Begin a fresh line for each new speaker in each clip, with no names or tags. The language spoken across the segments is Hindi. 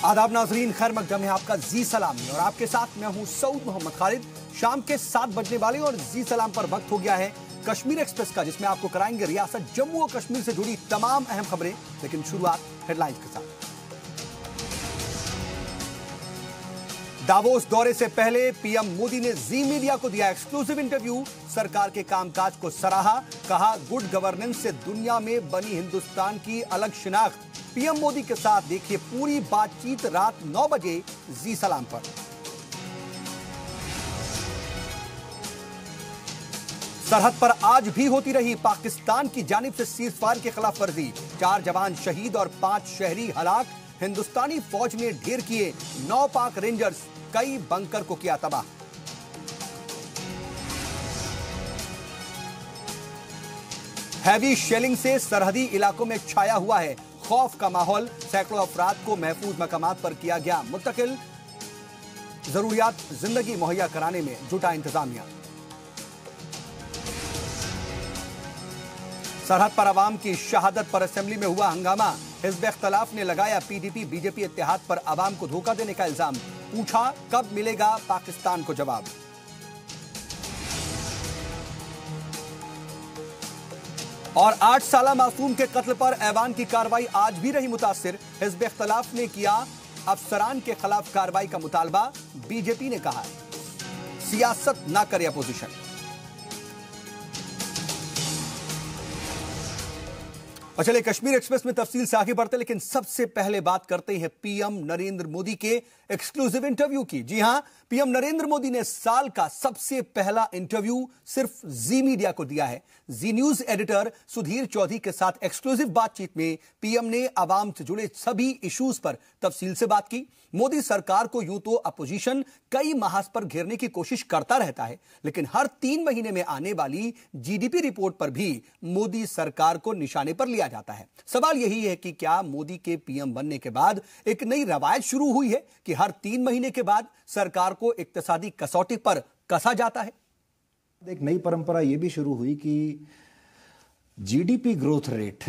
आदाब नाजरीन, खैर मकदम है आपका जी सलामी और आपके साथ मैं हूं सऊद मोहम्मद खालिद। शाम के 7 बजने वाले और जी सलाम पर वक्त हो गया है कश्मीर एक्सप्रेस का, जिसमें आपको कराएंगे रियासत जम्मू और कश्मीर से जुड़ी तमाम अहम खबरें। लेकिन शुरुआत हेडलाइंस के साथ। दावोस दौरे से पहले पीएम मोदी ने जी मीडिया को दिया एक्सक्लूसिव इंटरव्यू। सरकार के कामकाज को सराहा, कहा गुड गवर्नेंस से दुनिया में बनी हिंदुस्तान की अलग शिनाख्त। पीएम मोदी के साथ देखिए पूरी बातचीत रात 9 बजे जी सलाम पर। सरहद पर आज भी होती रही पाकिस्तान की जानिब से सीजफायर के खिलाफ वर्जी। 4 जवान शहीद और 5 शहरी हलाक। हिंदुस्तानी फौज ने ढेर किए 9 पाक रेंजर्स, कई बंकर को किया तबाह। हैवी शेलिंग से सरहदी इलाकों में छाया हुआ है खौफ का माहौल। सैकड़ों अफराद को महफूज मकामात पर किया गया मुंतकिल। जरूरियात जिंदगी मुहैया कराने में जुटा इंतजामिया। सरहद पर अवाम की शहादत पर असेंबली में हुआ हंगामा। हिज़्ब इख्तिलाफ ने लगाया पीडीपी बीजेपी इत्तेहाद पर अवाम को धोखा देने का इल्जाम। पूछा कब मिलेगा पाकिस्तान को जवाब। और 8 साला मासूम के कत्ल पर ऐवान की कार्रवाई आज भी रही मुतासिर। हिज़्ब इख्तिलाफ ने किया अफसरान के खिलाफ कार्रवाई का मुतालबा। बीजेपी ने कहा सियासत ना करे अपोजिशन। और चलिए कश्मीर एक्सप्रेस में तफसील से आगे बढ़ते, लेकिन सबसे पहले बात करते हैं पीएम नरेंद्र मोदी के एक्सक्लूसिव इंटरव्यू की। जी हां, पीएम नरेंद्र मोदी ने साल का सबसे पहला इंटरव्यू सिर्फ जी मीडिया को दिया है। जी न्यूज एडिटर सुधीर चौधरी के साथ एक्सक्लूसिव बातचीत में पीएम ने आवाम से जुड़े सभी इश्यूज पर तफसील से बात की। मोदी सरकार को यूं तो अपोजिशन कई महाज पर घेरने की कोशिश करता रहता है, लेकिन हर 3 महीने में आने वाली जीडीपी रिपोर्ट पर भी मोदी सरकार को निशाने पर लिया जाता है। सवाल यही है कि क्या मोदी के पीएम बनने के बाद एक नई रवायत शुरू हुई है कि हर 3 महीने के बाद सरकार को इक्तिसादी कसौटी पर कसा जाता है।
एक नई परंपरा यह भी शुरू हुई कि जीडीपी ग्रोथ रेट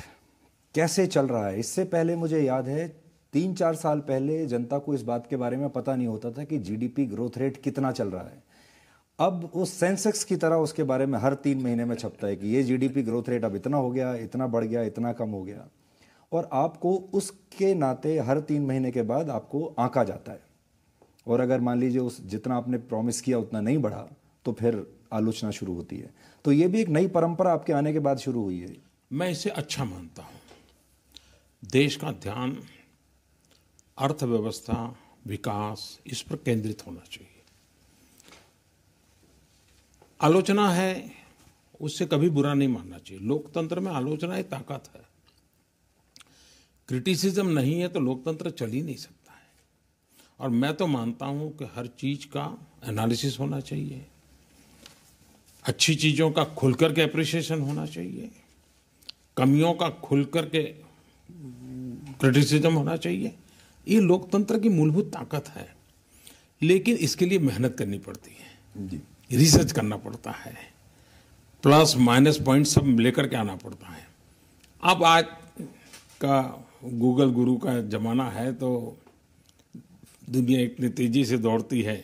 कैसे चल रहा है। इससे पहले मुझे याद है 3-4 साल पहले जनता को इस बात के बारे में पता नहीं होता था कि जीडीपी ग्रोथ रेट कितना चल रहा है। अब उस सेंसेक्स की तरह उसके बारे में हर 3 महीने में छपता है कि ये जीडीपी ग्रोथ रेट अब इतना हो गया, इतना बढ़ गया, इतना कम हो गया, और आपको उसके नाते हर 3 महीने के बाद आपको आंका जाता है। और अगर मान लीजिए उस जितना आपने प्रॉमिस किया उतना नहीं बढ़ा तो फिर आलोचना शुरू होती है। तो ये भी एक नई परंपरा आपके आने के बाद शुरू हुई है।
मैं इसे अच्छा मानता हूं। देश का ध्यान अर्थव्यवस्था, विकास, इस पर केंद्रित होना चाहिए। आलोचना है उससे कभी बुरा नहीं मानना चाहिए। लोकतंत्र में आलोचना एक ताकत है। क्रिटिसिज्म नहीं है तो लोकतंत्र चल ही नहीं सकता है। और मैं तो मानता हूं कि हर चीज का एनालिसिस होना चाहिए, अच्छी चीजों का खुलकर के एप्रिसिएशन होना चाहिए, कमियों का खुलकर के क्रिटिसिज्म होना चाहिए। ये लोकतंत्र की मूलभूत ताकत है। लेकिन इसके लिए मेहनत करनी पड़ती है जी। रिसर्च करना पड़ता है, प्लस माइनस पॉइंट सब लेकर के आना पड़ता है। अब आज का गूगल गुरु का जमाना है तो दुनिया इतनी तेजी से दौड़ती है,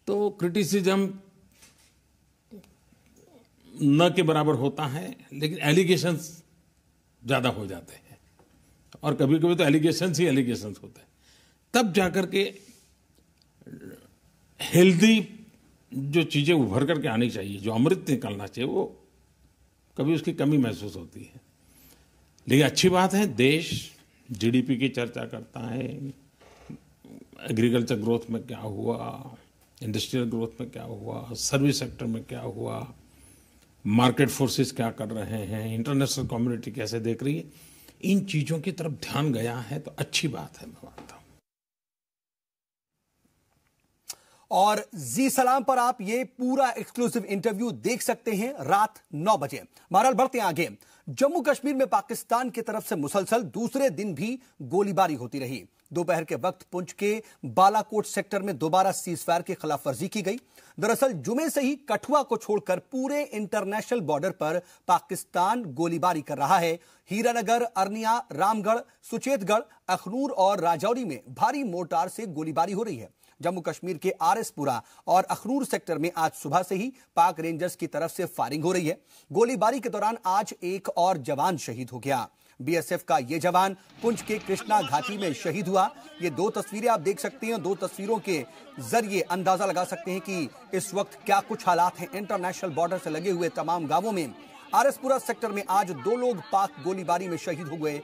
तो क्रिटिसिज्म न के बराबर होता है, लेकिन एलिगेशंस ज़्यादा हो जाते हैं। और कभी कभी तो एलिगेशंस ही एलिगेशंस होते हैं। तब जाकर के हेल्दी जो चीज़ें उभर करके आनी चाहिए, जो अमृत निकलना चाहिए, वो कभी उसकी कमी महसूस होती है। लेकिन अच्छी बात है, देश जीडीपी की चर्चा करता है, एग्रीकल्चर ग्रोथ में क्या हुआ, इंडस्ट्रियल ग्रोथ में क्या हुआ, सर्विस सेक्टर में क्या हुआ, मार्केट फोर्सेस क्या कर रहे हैं, इंटरनेशनल कम्युनिटी कैसे देख रही है। इन चीज़ों की तरफ ध्यान गया है तो अच्छी बात है, मैं मानता हूँ।
और जी सलाम पर आप ये पूरा एक्सक्लूसिव इंटरव्यू देख सकते हैं रात 9 बजे। बहरहाल बढ़ते हैं आगे। जम्मू कश्मीर में पाकिस्तान की तरफ से मुसलसल दूसरे दिन भी गोलीबारी होती रही। दोपहर के वक्त पुंछ के बालाकोट सेक्टर में दोबारा सीजफायर की खिलाफवर्जी की गई। दरअसल जुमे से ही कठुआ को छोड़कर पूरे इंटरनेशनल बॉर्डर पर पाकिस्तान गोलीबारी कर रहा है। हीरानगर, अरनिया, रामगढ़, सुचेतगढ़, अखनूर और राजौरी में भारी मोर्टार से गोलीबारी हो रही है। जम्मू कश्मीर के आरएसपुरा और अखनूर सेक्टर में आज सुबह से ही पाक रेंजर्स की तरफ से फायरिंग हो रही है। गोलीबारी के दौरान आज एक और जवान शहीद हो गया। बीएसएफ का यह जवान पुंछ के कृष्णा घाटी में शहीद हुआ। ये दो तस्वीरें आप देख सकते हैं। दो तस्वीरों के जरिए अंदाजा लगा सकते हैं कि इस वक्त क्या कुछ हालात हैं इंटरनेशनल बॉर्डर से लगे हुए तमाम गांवों में। आरएसपुरा सेक्टर में आज 2 लोग पाक गोलीबारी में शहीद हो गए।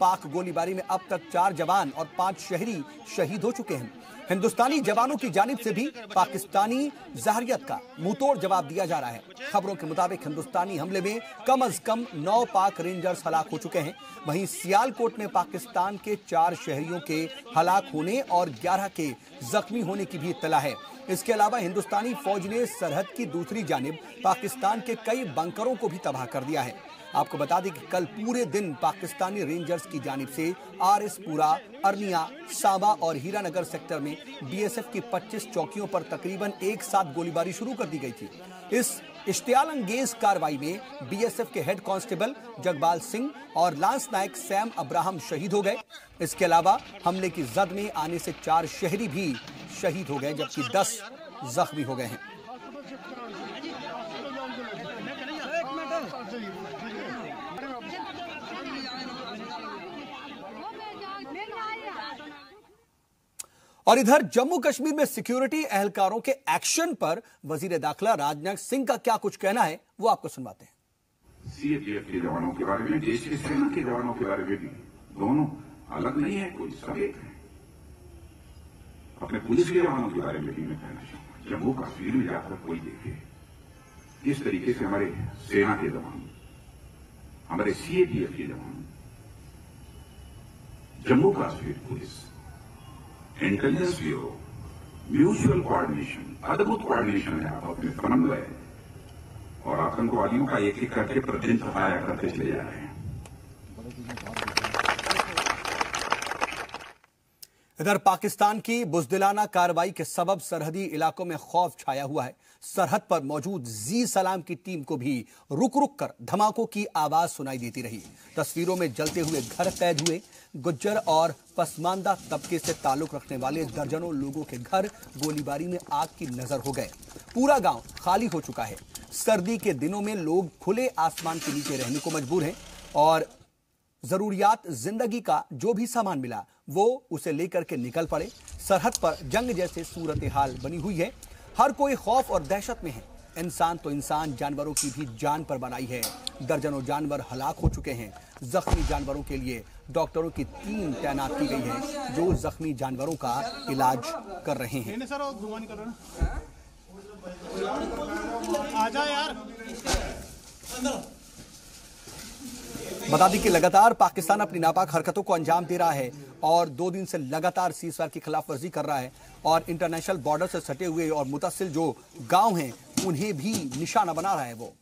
पाक गोलीबारी में अब तक 4 जवान और 5 शहरी शहीद हो चुके हैं। हिंदुस्तानी जवानों की जानिब से भी पाकिस्तानी ज़हरियत का मुंहतोड़ जवाब दिया जा रहा है। खबरों के मुताबिक हिंदुस्तानी हमले में कम से कम 9 पाक रेंजर्स हलाक हो चुके हैं। वहीं सियालकोट में पाकिस्तान के 4 शहरियों के हलाक होने और 11 के जख्मी होने की भी इत्तला है। इसके अलावा हिंदुस्तानी फौज ने सरहद की दूसरी जानिब पाकिस्तान के कई बंकरों को भी तबाह कर दिया है। आपको बता दें कि कल पूरे दिन पाकिस्तानी रेंजर्स की जानिब से आरएसपुरा, अरनिया, सांबा और हीरानगर सेक्टर में बीएसएफ की 25 चौकियों पर तकरीबन एक साथ गोलीबारी शुरू कर दी गई थी। इस इश्तियाल अंगेज कार्रवाई में बीएसएफ के हेड कांस्टेबल जगबाल सिंह और लांस नायक सैम अब्राहम शहीद हो गए। इसके अलावा हमले की जद में आने से 4 शहरी भी शहीद हो गए, जबकि 10 जख्मी हो गए हैं। और इधर जम्मू कश्मीर में सिक्योरिटी एहलकारों के एक्शन पर वजीर दाखिला राजनाथ सिंह का क्या कुछ कहना है, वो आपको सुनवाते हैं।
सीएपीएफ के जवानों के बारे में, देश की सेना के जवानों के बारे में भी दोनों अलग नहीं है, कोई सब एक है। अपने पुलिस के जवानों के बारे में भी मैं कहना चाहूंगा, जम्मू कश्मीर में जाकर कोई देखे किस तरीके से हमारे सेना के जवान, हमारे सीएपीएफ के जवान, Jammu Kashmir police, intelligence bureau, mutual coordination, अद्भुत कोऑर्डिनेशन है, आप अपने समन्वय और आतंकवादियों का एक एक करके प्रतिदिन सफाया करते चले जा रहे हैं।
इधर पाकिस्तान की बुजदिलाना कार्रवाई के सबब सरहदी इलाकों में खौफ छाया हुआ है। सरहद पर मौजूद जी सलाम की टीम को भी रुक रुक कर धमाकों की आवाज सुनाई देती रही। तस्वीरों में जलते हुए घर कैद हुए। गुज्जर और पसमानदा तबके से ताल्लुक रखने वाले दर्जनों लोगों के घर गोलीबारी में आग की नजर हो गए। पूरा गांव खाली हो चुका है। सर्दी के दिनों में लोग खुले आसमान के नीचे रहने को मजबूर हैं और जरूरियात जिंदगी का जो भी सामान मिला वो उसे लेकर के निकल पड़े। सरहद पर जंग जैसे सूरत हाल बनी हुई है। हर कोई खौफ और दहशत में है। इंसान तो इंसान, जानवरों की भी जान पर बनाई है। दर्जनों जानवर हलाक हो चुके हैं। जख्मी जानवरों के लिए डॉक्टरों की टीम तैनात की गई है जो जख्मी जानवरों का इलाज कर रहे हैं। बता दें कि लगातार पाकिस्तान अपनी नापाक हरकतों को अंजाम दे रहा है और 2 दिन से लगातार सीजफायर की खिलाफवर्जी कर रहा है और इंटरनेशनल बॉर्डर से सटे हुए और मुतसिल जो गांव हैं उन्हें भी निशाना बना रहा है। वो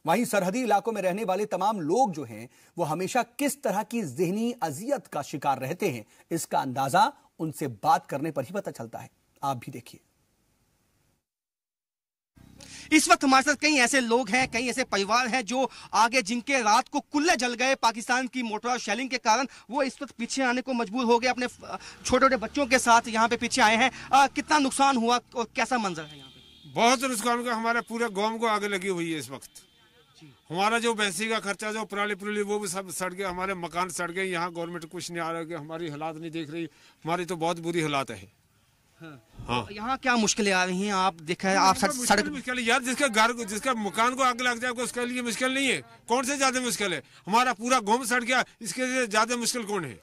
वहीं सरहदी इलाकों में रहने वाले तमाम लोग जो हैं वो हमेशा किस तरह की ज़हनी अजियत का शिकार रहते हैं, इसका अंदाजा उनसे बात करने पर ही पता चलता है। आप भी देखिए।
इस वक्त हमारे साथ कई ऐसे लोग हैं, कई ऐसे परिवार हैं जो आगे जिनके रात को कुल्ले जल गए पाकिस्तान की मोर्टार शेलिंग के कारण, वो इस वक्त पीछे आने को मजबूर हो गए। अपने छोटे छोटे बच्चों के साथ यहाँ पे पीछे आए हैं। कितना नुकसान हुआ और कैसा मंजर है यहाँ पे?
बहुत नुकसान हुआ। हमारे पूरे गांव को आगे लगी हुई है इस वक्त। हमारा जो भैंसी का खर्चा, जो पराली वो भी सब सड़ गया। हमारे मकान सड़ गए। यहाँ गवर्नमेंट कुछ नहीं आ रहा है, हमारी हालात नहीं देख रही। हमारी तो बहुत बुरी हालात है। हाँ।
यहाँ क्या मुश्किलें आ रही हैं? आप देखा है, आप सड़क
मुश्किल यार, जिसके घर जिसका मकान को आग लग जाए उसके लिए मुश्किल नहीं है। कौन से ज्यादा मुश्किल है? हमारा पूरा गांव सड़ गया, इसके लिए ज्यादा मुश्किल कौन है?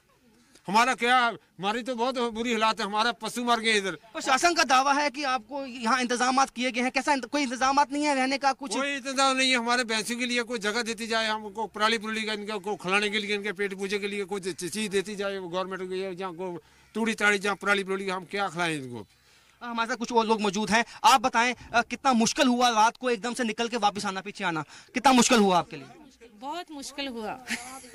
हमारा क्या, हमारी तो बहुत बुरी हालात है। हमारा पशु मर गए इधर।
प्रशासन का दावा है कि आपको यहाँ इंतजाम किए गए हैं। कैसा कोई इंतजाम नहीं है रहने का? कुछ
कोई इंतजाम नहीं है। हमारे भैंसों के लिए कोई जगह देती जाए, हमको पराली पुराली का इनको खिलाने के लिए, इनके पेट पूजे के लिए कोई चीज देती जाए गवर्नमेंट को। जहाँ तूड़ी ताड़ी, जहाँ पराली पुराली, हम क्या खिलाएं इनको?
हमारे साथ कुछ और लोग मौजूद हैं। आप बताएं कितना मुश्किल हुआ रात को एकदम से निकल के वापस आना, पीछे आना? कितना मुश्किल हुआ आपके लिए?
बहुत मुश्किल हुआ।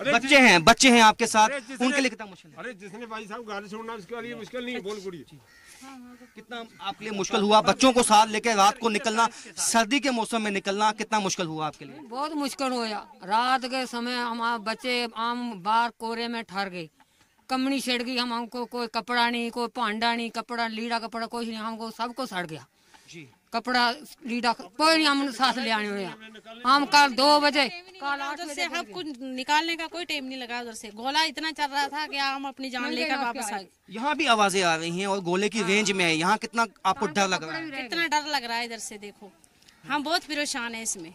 बच्चे हैं आपके साथ, उनके लिए कितना मुश्किल है?
अरे जिसने भाई साहब गाड़ी छोड़ना उसके लिए मुश्किल नहीं है, बोल कुड़ी।
कितना आपके लिए मुश्किल हुआ बच्चों को साथ लेकर रात को निकलना, सर्दी के मौसम में निकलना कितना मुश्किल हुआ आपके लिए?
बहुत मुश्किल हुआ। रात के समय हमारे बच्चे आम बार कोरे में ठहर गए, कमनी सड़ गई, हम हमको कोई कपड़ा नहीं, कोई भांडा नहीं, कपड़ा लीड़ा कपड़ा कोई नहीं, हमको सबको सड़ गया जी। कपड़ा लीड़ा कोई नहीं हम साथ ले आने हुए। हम कल 2 बजे
कल 8 बजे हमको निकालने का कोई टाइम नहीं लगा, उधर से गोला इतना चल रहा था कि हम अपनी जान लेकर वापस आए।
यहाँ भी आवाजें आ रही हैं और गोले की रेंज में है, यहाँ कितना आपको डर लग रहा है?
कितना डर लग रहा है इधर से, देखो हम बहुत परेशान है इसमें।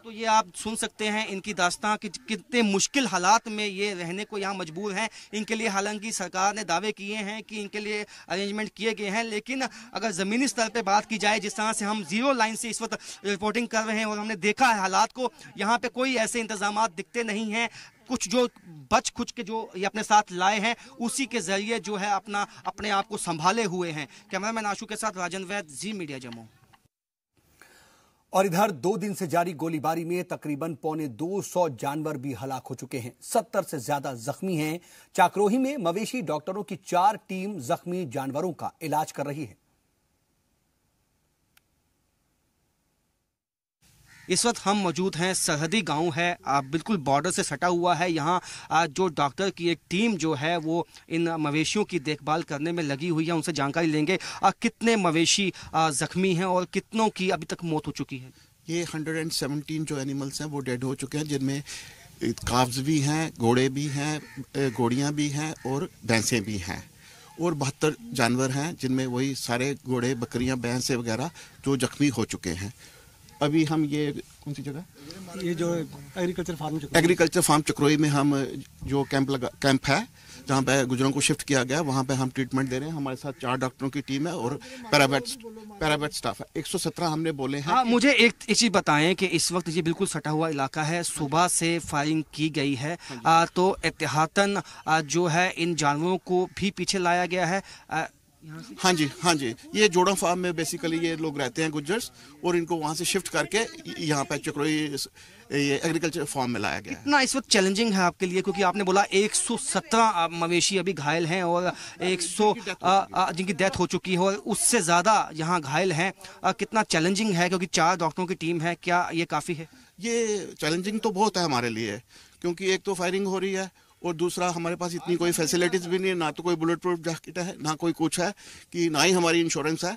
तो ये आप सुन सकते हैं इनकी दास्तां कि कितने मुश्किल हालात में ये रहने को यहाँ मजबूर हैं। इनके लिए हालांकि सरकार ने दावे किए हैं कि इनके लिए अरेंजमेंट किए गए हैं, लेकिन अगर ज़मीनी स्तर पे बात की जाए, जिस तरह से हम जीरो लाइन से इस वक्त रिपोर्टिंग कर रहे हैं और हमने देखा है हालात को, यहाँ पे कोई ऐसे इंतजाम दिखते नहीं हैं। कुछ जो बच खुच के जो ये अपने साथ लाए हैं उसी के जरिए जो है अपने आप को संभाले हुए हैं। कैमरामैन आशु के साथ राजन वैद, जी मीडिया जम्मू।
और इधर 2 दिन से जारी गोलीबारी में तकरीबन 250 जानवर भी हलाक हो चुके हैं, 70 से ज्यादा जख्मी हैं। चाकरोही में मवेशी डॉक्टरों की 4 टीम जख्मी जानवरों का इलाज कर रही है।
इस वक्त हम मौजूद हैं, सरहदी गांव है, बिल्कुल बॉर्डर से सटा हुआ है। यहाँ जो डॉक्टर की एक टीम जो है वो इन मवेशियों की देखभाल करने में लगी हुई है। उनसे जानकारी लेंगे कितने मवेशी जख्मी हैं और कितनों की अभी तक मौत हो चुकी है।
ये 117 जो एनिमल्स हैं वो डेड हो चुके हैं, जिनमें काव्स भी हैं, घोड़े भी हैं, घोड़ियाँ भी हैं और भैंसें भी हैं, और 72 जानवर हैं जिनमें वही सारे घोड़े, बकरियाँ, भैंसें वगैरह जो जख्मी हो चुके हैं। अभी हम ये कौन सी जगह,
ये जो
एग्रीकल्चर फार्म चक्रोई में हम जो कैंप है जहाँ पे गुजरों को शिफ्ट किया गया, वहाँ पे हम ट्रीटमेंट दे रहे हैं। हमारे साथ 4 डॉक्टरों की टीम है और पैरावेट स्टाफ है। 117 हमने बोले हैं।
मुझे एक चीज बताएं कि इस वक्त ये बिल्कुल सटा हुआ इलाका है, सुबह से फायरिंग की गई है, तो एहतियातन जो है इन जानवरों को भी पीछे लाया गया है।
हाँ जी, ये जोड़ा फार्म में बेसिकली ये लोग रहते हैं गुज्जर्स, और इनको वहाँ से शिफ्ट करके यहाँ पे चक्रोई ये एग्रीकल्चर फार्म में लाया गया है।
कितना इस वक्त चैलेंजिंग है आपके लिए, क्योंकि आपने बोला 117 मवेशी अभी घायल हैं और 100 जिनकी डेथ हो चुकी है और उससे ज़्यादा यहाँ घायल हैं। कितना चैलेंजिंग है, क्योंकि 4 डॉक्टरों की टीम है, क्या ये काफ़ी है?
ये चैलेंजिंग तो बहुत है हमारे लिए, क्योंकि एक तो फायरिंग हो रही है और दूसरा हमारे पास इतनी कोई फैसिलिटीज़ भी नहीं है, ना तो कोई बुलेट प्रूफ जैकेट है, ना कोई कुछ है, कि ना ही हमारी इंश्योरेंस है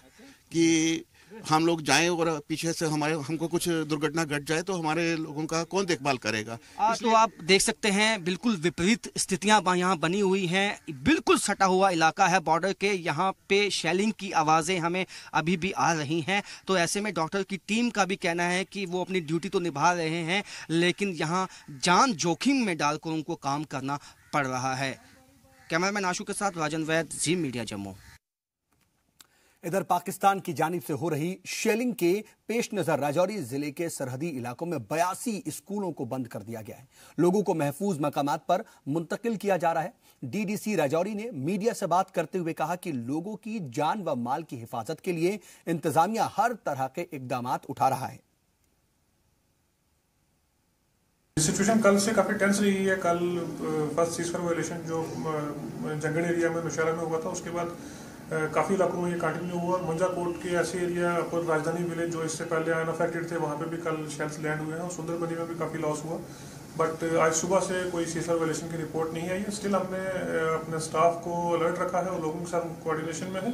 कि हम लोग जाएं और पीछे से हमको कुछ दुर्घटना घट जाए तो हमारे लोगों का कौन देखभाल करेगा।
तो आप देख सकते हैं बिल्कुल विपरीत स्थितियां यहाँ बनी हुई हैं। बिल्कुल सटा हुआ इलाका है बॉर्डर के, यहाँ पे शेलिंग की आवाज़ें हमें अभी भी आ रही हैं। तो ऐसे में डॉक्टर की टीम का भी कहना है कि वो अपनी ड्यूटी तो निभा रहे हैं, लेकिन यहाँ जान जोखिम में डालकर उनको काम करना पड़ रहा है। कैमरामैन आशु के साथ राजन वैद, जी मीडिया जम्मू।
इधर पाकिस्तान की जानिब से हो रही शेलिंग के पेश नजर राजौरी जिले के सरहदी इलाकों में 82 स्कूलों को बंद कर दिया गया है। लोगों को महफूज मकामात पर मुंतकिल किया जा रहा है। डीडीसी राजौरी ने मीडिया से बात करते हुए कहा कि लोगों की जान व माल की हिफाजत के लिए इंतजामिया हर तरह के इकदाम उठा रहा है।
सिचुएशन कल से काफी टेंस रही है। कल फर्स्ट सीजफायर वायलेशन जो जंगल एरिया में नौशहरा में हुआ था, उसके बाद काफ़ी इलाकों में ये कंटिन्यू हुआ। मुंजा कोट के ऐसे एरिया और राजधानी विलेज जो इससे पहले अनअफेक्टेड थे, वहाँ पे भी कल शेल्स लैंड हुए हैं और सुंदरबनी में भी काफ़ी लॉस हुआ। बट आज सुबह से कोई सीजफायर वायलेशन की रिपोर्ट नहीं आई है। स्टिल हमने अपने स्टाफ को अलर्ट रखा है और लोगों के साथ कोऑर्डिनेशन में है।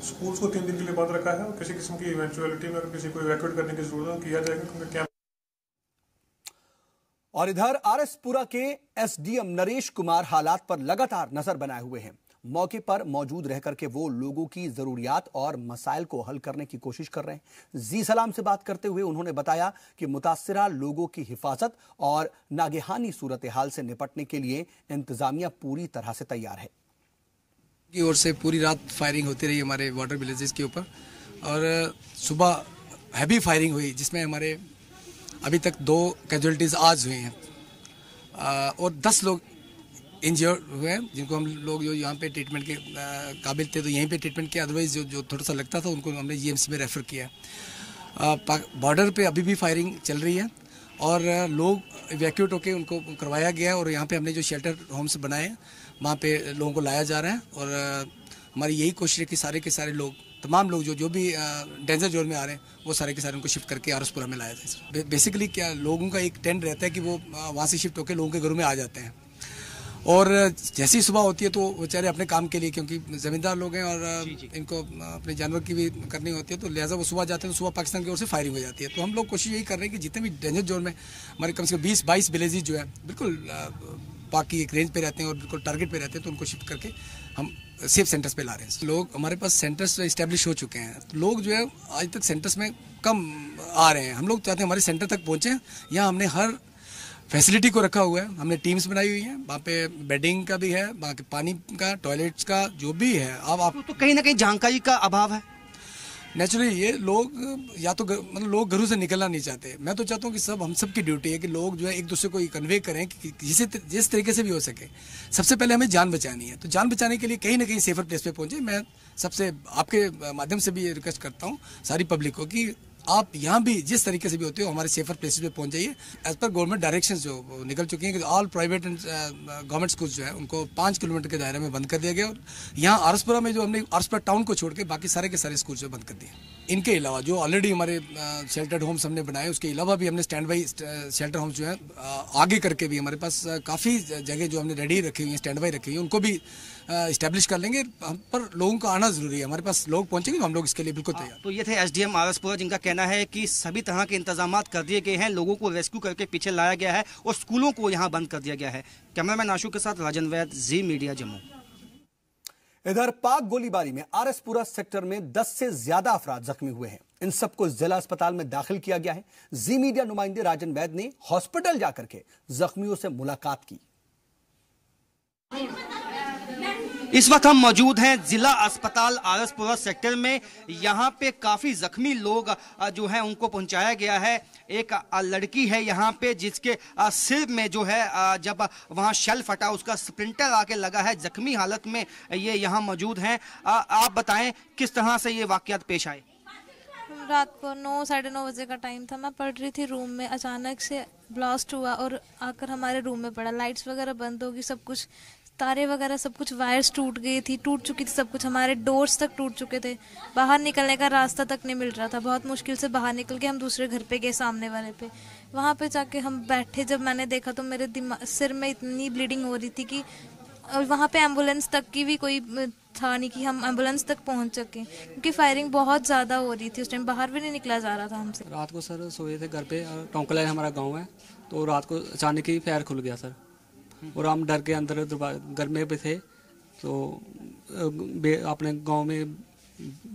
स्कूल्स को 3 दिन के लिए बंद रखा है और किसी किस्म की इवेंचुअलिटी में अगर किसी को इवैक्यूएट करने की जरूरत है किया जाएगा, क्योंकि कैंप।
और इधर आरएसपुरा के एसडीएम नरेश कुमार हालात पर लगातार नजर बनाए हुए हैं। मौके पर मौजूद रहकर के वो लोगों की जरूरियात और मसाइल को हल करने की कोशिश कर रहे हैं। जी सलाम से बात करते हुए उन्होंने बताया कि मुतासिरा लोगों की हिफाजत और नागहानी सूरत हाल से निपटने के लिए इंतजामिया पूरी तरह से तैयार है।
की ओर से पूरी रात फायरिंग होती रही हमारे बॉर्डर विलेजेस के ऊपर, और सुबह हैवी फायरिंग हुई जिसमें हमारे अभी तक 2 कैजुअलिटीज आज हुई हैं और 10 लोग इंजर्ड हुए हैं, जिनको हम लोग जो यहाँ पे ट्रीटमेंट के काबिल थे तो यहीं पे ट्रीटमेंट किया, अदरवाइज जो थोड़ा सा लगता था उनको हमने जीएमसी में रेफर किया। बॉर्डर पे अभी भी फायरिंग चल रही है और लोग इवैक्यूएट होकर उनको करवाया गया है और यहाँ पे हमने जो शेल्टर होम्स बनाए हैं वहाँ पे लोगों को लाया जा रहा है। और हमारी यही कोशिश है कि सारे के सारे लोग, तमाम लोग जो भी डेंजर जोन में आ रहे हैं वो सारे के सारे उनको शिफ्ट करके आरएसपुरा में लाया जाए। बेसिकली क्या लोगों का एक ट्रेंड रहता है कि वो वहाँ से शिफ्ट होकर लोगों के घरों में आ जाते हैं और जैसी सुबह होती है तो बेचारे अपने काम के लिए, क्योंकि ज़मींदार लोग हैं और इनको अपने जानवर की भी करनी होती है, तो लिहाजा वो सुबह जाते हैं तो सुबह पाकिस्तान की ओर से फायरिंग हो जाती है। तो हम लोग कोशिश यही कर रहे हैं कि जितने भी डेंजर जोन में हमारे कम से कम 20-22 विलेजेज जो है बिल्कुल पाक की एक रेंज पे रहते हैं और बिल्कुल टारगेट पे रहते हैं, तो उनको शिफ्ट करके हम सेफ सेंटर्स पे ला रहे हैं। लोग हमारे पास सेंटर्स इस्टेब्लिश हो चुके हैं, तो लोग जो है आज तक सेंटर्स में कम आ रहे हैं। हम लोग चाहते हैं हमारे सेंटर तक पहुँचें। यहाँ हमने हर फैसिलिटी को रखा हुआ है, हमने टीम्स बनाई हुई हैं, वहाँ पे बेडिंग का भी है, वहाँ के पानी का, टॉयलेट्स का जो भी है। अब आप
तो कहीं ना कहीं जानकारी का अभाव है।
नेचुरली ये लोग या तो मतलब लोग घरों से निकलना नहीं चाहते। मैं तो चाहता हूँ कि हम सब की ड्यूटी है कि लोग जो है एक दूसरे को ये कन्वे करें कि जिस तरीके से भी हो सके। सबसे पहले हमें जान बचानी है, तो जान बचाने के लिए कहीं ना कहीं सेफर प्लेस पे पहुंचे। मैं सबसे आपके माध्यम से भी ये रिक्वेस्ट करता हूँ सारी पब्लिक को कि आप यहाँ भी जिस तरीके से भी होते हो हमारे सेफर प्लेसेस पे पहुंच जाइए। एज पर गवर्नमेंट डायरेक्शंस जो निकल चुकी हैं कि all private and government schools जो है उनको 5 किलोमीटर के दायरे में बंद कर दिया गया। और यहाँ आरएसपुरा में जो हमने आरएसपुरा टाउन को छोड़ के बाकी सारे के सारे स्कूल जो बंद कर दिए। इनके अलावा जो ऑलरेडी हमारे शेल्टर्ड होम्स हमने बनाए, उसके अलावा भी हमने स्टैंड बाई शेल्टर होम्स जो है आगे करके भी हमारे पास काफ़ी जगह जो हमने रेडी रखी हुई है, स्टैंड बाई रखी हुई है, उनको भी इस्टेब्लिश कर लेंगे। पर लोगों का आना जरूरी है, हमारे पास लोग पहुंचेंगे, हम लोग इसके लिए बिल्कुल तैयार।
तो ये थे एसडीएम आरएसपुरा, जिनका कहना है कि सभी तरह के इंतजाम कर दिए गए हैं, लोगों को रेस्क्यू करके पीछे लाया गया है और स्कूलों को यहाँ बंद कर दिया गया है। कैमरामैन आशु के साथ राजन वैद, जी मीडिया, जम्मू।
इधर पाक गोलीबारी में आरएसपुरा सेक्टर में 10 से ज्यादा अफराद जख्मी हुए हैं। इन सबको जिला अस्पताल में दाखिल किया गया है। जी मीडिया नुमाइंदे राजन वैद ने हॉस्पिटल जाकर के जख्मियों से मुलाकात की।
इस वक्त हम मौजूद हैं जिला अस्पताल आरएसपुरा सेक्टर में। यहाँ पे काफ़ी जख्मी लोग जो है उनको पहुँचाया गया है। एक लड़की है यहाँ पे जिसके सिर में जो है जब वहाँ शेल फटा उसका स्प्लिंटर आके लगा है, जख्मी हालत में ये यहाँ मौजूद हैं। आप बताएं किस तरह से ये वाकयात पेश आए।
रात को 9 साढ़े 9 बजे का टाइम था, मैं पढ़ रही थी रूम में, अचानक से ब्लास्ट हुआ और आकर हमारे रूम में पड़ा। लाइट्स वगैरह बंद होगी, सब कुछ तारे वगैरह सब कुछ, वायर्स टूट गई थी, टूट चुकी थी सब कुछ, हमारे डोर्स तक टूट चुके थे, बाहर निकलने का रास्ता तक नहीं मिल रहा था। बहुत मुश्किल से बाहर निकल के हम दूसरे घर पे गए, सामने वाले पे। वहाँ पे जाके हम बैठे, जब मैंने देखा तो मेरे सिर में इतनी ब्लीडिंग हो रही थी कि और वहाँ पे एम्बुलेंस तक की भी कोई था नहीं कि हम एम्बुलेंस तक पहुँच सकें, क्योंकि फायरिंग बहुत ज़्यादा हो रही थी। उस टाइम बाहर भी नहीं निकला जा रहा था हमसे।
रात को सर सोए थे घर पे, टोंकला हमारा गाँव है, तो रात को अचानक ही फायर खुल गया सर, और हम डर के अंदर घर में भी थे। तो अपने गांव में